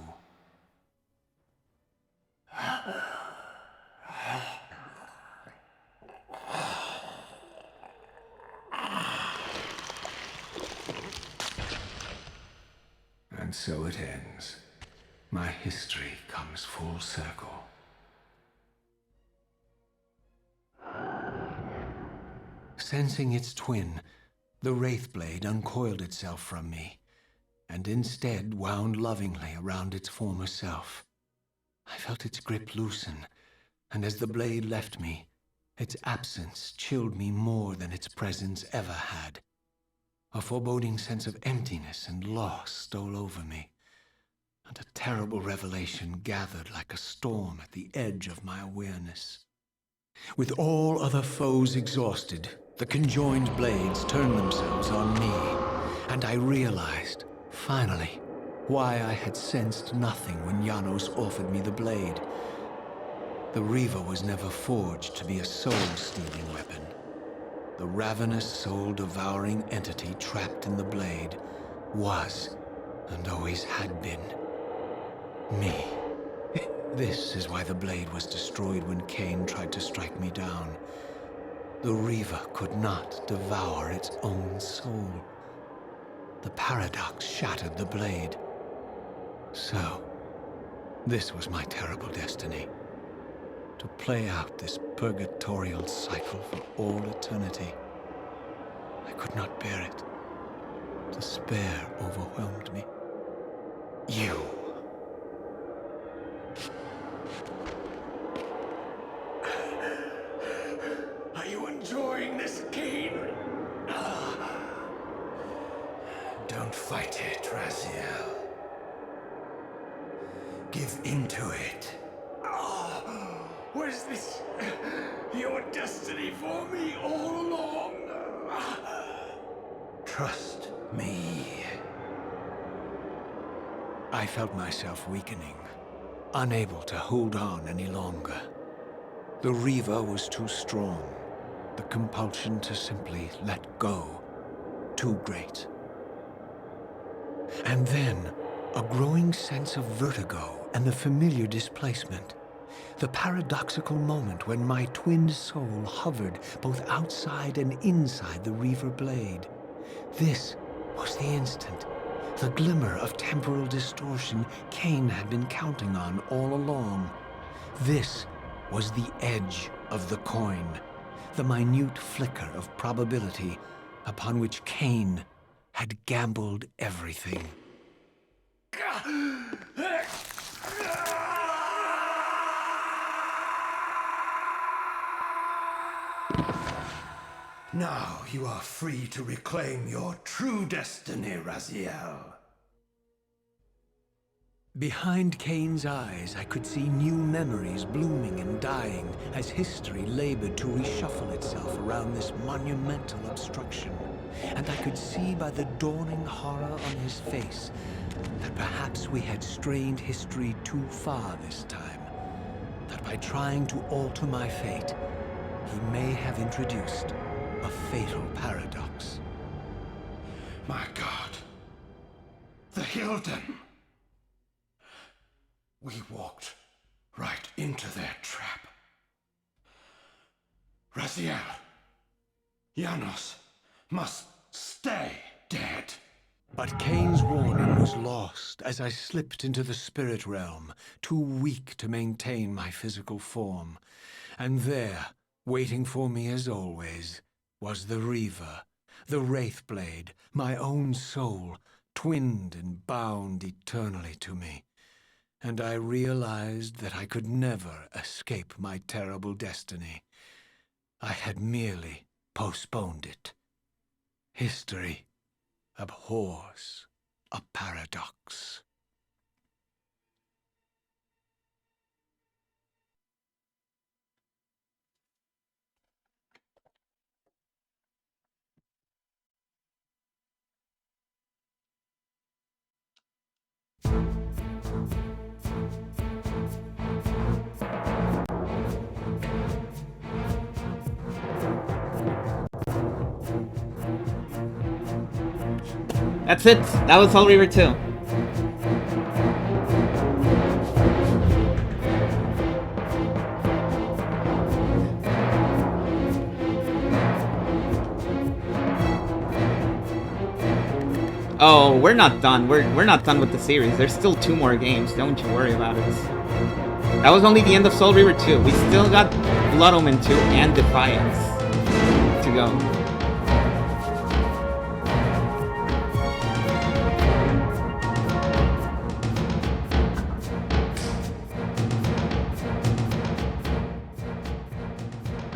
S3: And so it ends. My history comes full circle. Sensing its twin, the Wraithblade uncoiled itself from me, and instead wound lovingly around its former self. I felt its grip loosen, and as the blade left me, its absence chilled me more than its presence ever had. A foreboding sense of emptiness and loss stole over me, and a terrible revelation gathered like a storm at the edge of my awareness. With all other foes exhausted, the conjoined blades turned themselves on me, and I realized, finally, why I had sensed nothing when Janos offered me the blade. The Reaver was never forged to be a soul-stealing weapon. The ravenous, soul-devouring entity trapped in the blade was, and always had been, me. This is why the blade was destroyed when Kain tried to strike me down. The Reaver could not devour its own soul. The paradox shattered the blade. So, this was my terrible destiny. To play out this purgatorial cycle for all eternity. I could not bear it. Despair overwhelmed me. You. Are you enjoying this, Cain? Don't fight it, Raziel. Give into it. Was this your destiny for me all along? Trust me. I felt myself weakening, unable to hold on any longer. The Reaver was too strong. The compulsion to simply let go, too great. And then, a growing sense of vertigo and the familiar displacement. The paradoxical moment when my twin soul hovered both outside and inside the Reaver blade. This was the instant, the glimmer of temporal distortion Cain had been counting on all along. This was the edge of the coin, the minute flicker of probability upon which Cain had gambled everything.
S4: Now you are free to reclaim your true destiny, Raziel.
S3: Behind Cain's eyes, I could see new memories blooming and dying as history labored to reshuffle itself around this monumental obstruction. And I could see by the dawning horror on his face that perhaps we had strained history too far this time. That by trying to alter my fate, he may have introduced a fatal paradox.
S4: My God. The Hilden. We walked right into their trap. Raziel, Janos must stay dead.
S3: But Cain's warning was lost as I slipped into the spirit realm, too weak to maintain my physical form. And there, waiting for me as always, was the Reaver, the Wraithblade, my own soul, twinned and bound eternally to me. And I realized that I could never escape my terrible destiny. I had merely postponed it. History abhors a paradox.
S1: That's it. That was Soul Reaver 2. Oh, we're not done. We're not done with the series. There's still 2 more games. Don't you worry about it. That was only the end of Soul Reaver 2. We still got Blood Omen 2 and Defiance to go.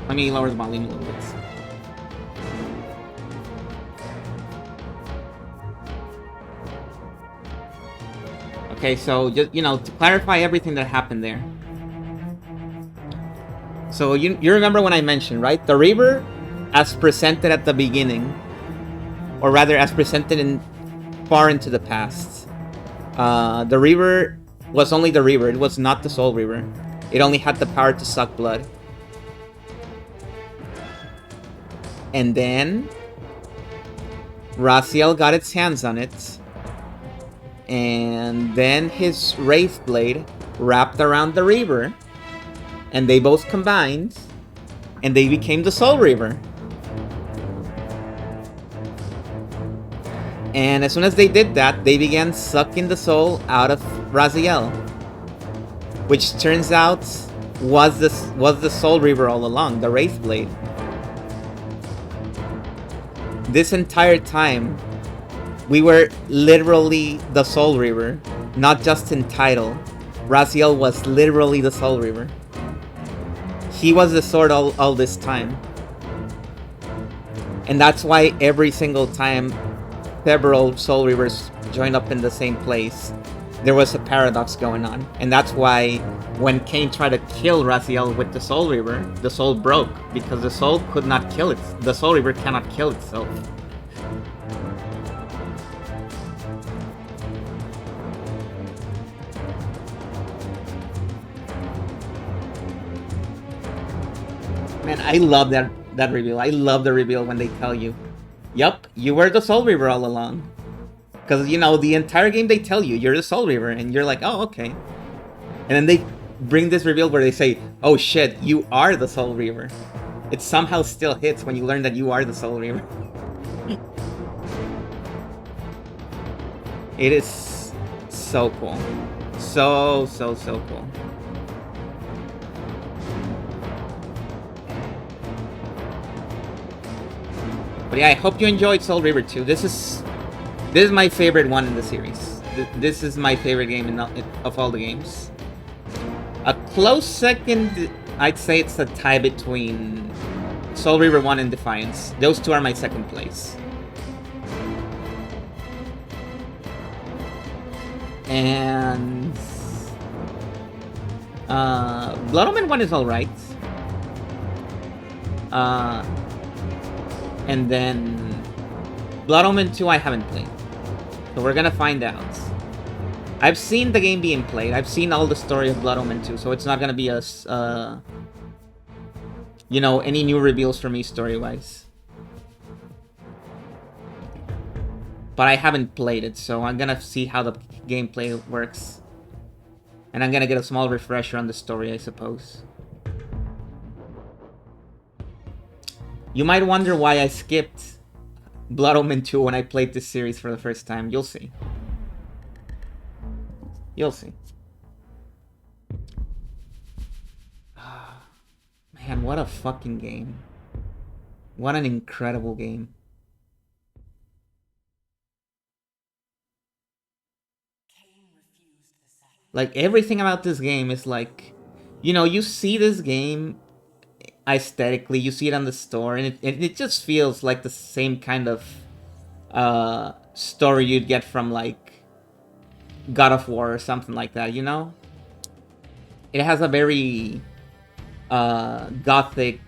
S1: Let me lower the volume a little bit. Okay, so just, to clarify everything that happened there. So you remember when I mentioned, right? The Reaver, as presented at the beginning, or rather as presented in far into the past, the Reaver was only the Reaver. It was not the Soul Reaver. It only had the power to suck blood. And then Raziel got its hands on it. And then his Wraithblade wrapped around the Reaver. And they both combined. And they became the Soul Reaver. And as soon as they did that, they began sucking the soul out of Raziel. Which turns out was the Soul Reaver all along, the Wraithblade. This entire time, we were literally the Soul Reaver, not just in title. Raziel was literally the Soul Reaver. He was the sword all this time. And that's why every single time several Soul Reavers joined up in the same place, there was a paradox going on. And that's why when Cain tried to kill Raziel with the Soul Reaver, the soul broke, because the soul could not kill it. The Soul Reaver cannot kill itself. Man, I love that reveal. I love the reveal when they tell you, yup, you were the Soul Reaver all along. Because, you know, the entire game they tell you, you're the Soul Reaver, and you're like, oh, okay. And then they bring this reveal where they say, oh shit, you are the Soul Reaver. It somehow still hits when you learn that you are the Soul Reaver. It is so cool. So cool. But yeah, I hope you enjoyed Soul Reaver 2. This is my favorite one in the series. This is my favorite game of all the games. A close second, I'd say it's a tie between Soul Reaver 1 and Defiance. Those two are my second place. And Blood Omen 1 is alright. And then Blood Omen 2 I haven't played. So we're gonna find out. I've seen the game being played. I've seen all the story of Blood Omen 2, so it's not gonna be you know, any new reveals for me story-wise. But I haven't played it, so I'm gonna see how the gameplay works. And I'm gonna get a small refresher on the story, I suppose. You might wonder why I skipped Blood Omen 2 when I played this series for the first time. You'll see. You'll see. Man, what a fucking game. What an incredible game. Like, everything about this game is like... You know, you see this game aesthetically, you see it on the store, and it just feels like the same kind of story you'd get from, like, God of War or something like that, you know? It has a very gothic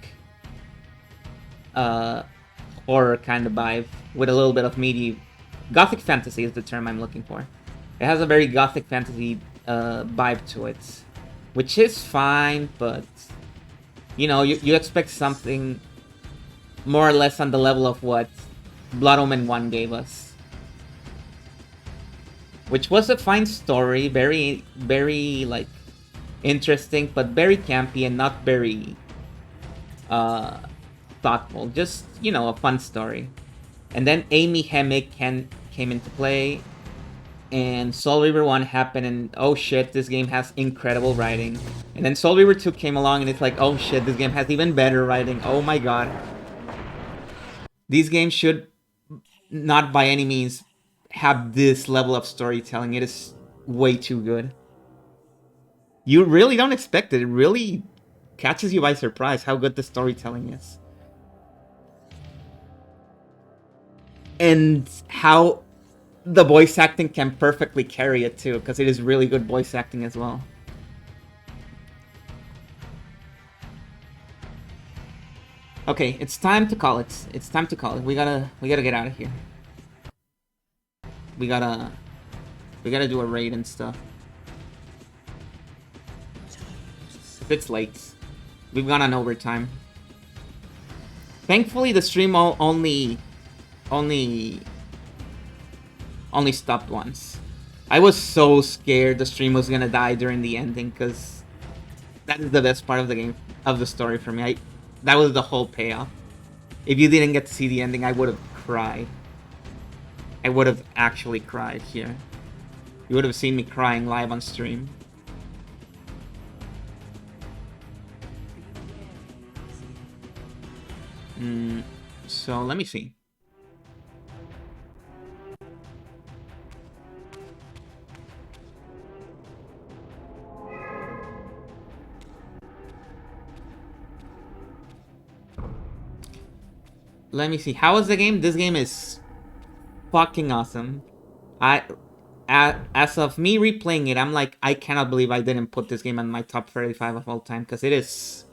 S1: horror kind of vibe with a little bit of gothic fantasy is the term I'm looking for. It has a very gothic fantasy vibe to it, which is fine, but you know, you expect something more or less on the level of what Blood Omen 1 gave us. Which was a fine story, very, very, like, interesting, but very campy and not very thoughtful. Just, you know, a fun story. And then Amy Hemmick came into play, and Soul Reaver 1 happened, and oh shit, this game has incredible writing. And then Soul Reaver 2 came along, and it's like, oh shit, this game has even better writing. Oh my god. These games should not by any means have this level of storytelling. It is way too good. You really don't expect it. It really catches you by surprise how good the storytelling is. And how the voice acting can perfectly carry it too, because it is really good voice acting as well. Okay, it's time to call it. It's time to call it. We gotta get out of here. We gotta do a raid and stuff. If it's late, we've gone on overtime. Thankfully, the stream only stopped once. I was so scared the stream was gonna die during the ending, because that is the best part of the game, of the story for me. That was the whole payoff. If you didn't get to see the ending, I would have cried. I would have actually cried here. You would have seen me crying live on stream. So let me see. let me see. How was the game? This game is fucking awesome. As of me replaying it, I'm like, I cannot believe I didn't put this game on my top 35 of all time, because it is,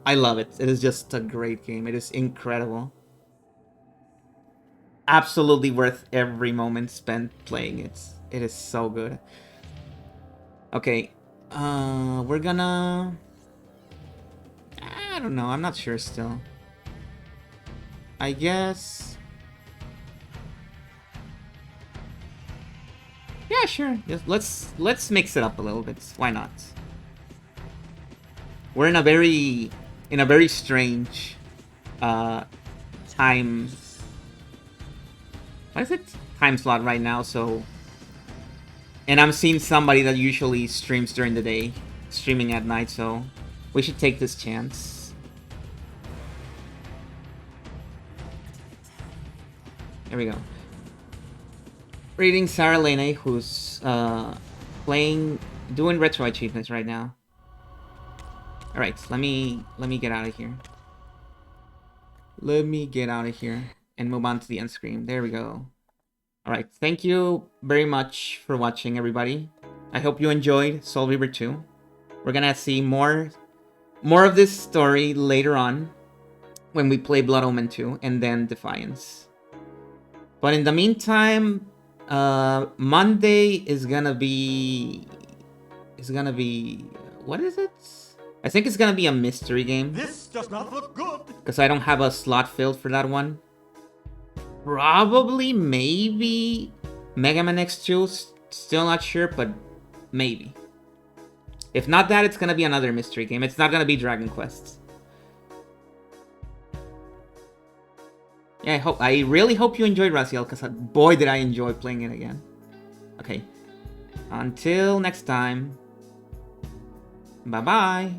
S1: I love it. It is just a great game. It is incredible. Absolutely worth every moment spent playing it. It is so good. Okay, we're gonna, I don't know, I'm not sure still. I guess, yeah, sure. Just let's mix it up a little bit. Why not? We're in a very strange time. What is it? Time slot right now. So, and I'm seeing somebody that usually streams during the day, streaming at night. So, we should take this chance. There we go. Reading Sarah Lene, who's doing retro achievements right now. All right, let me get out of here. Let me get out of here and move on to the end screen. There we go. All right, thank you very much for watching, everybody. I hope you enjoyed Soul Reaver 2. We're gonna see more of this story later on when we play Blood Omen 2 and then Defiance. But in the meantime, Monday is gonna be what is it? I think it's gonna be a mystery game.
S4: This does not look good.
S1: Because I don't have a slot filled for that one. Probably, maybe Mega Man X2. Still not sure, but maybe. If not that, it's gonna be another mystery game. It's not gonna be Dragon Quest. Yeah, I really hope you enjoyed Raziel, because boy did I enjoy playing it again. Okay. Until next time. Bye-bye.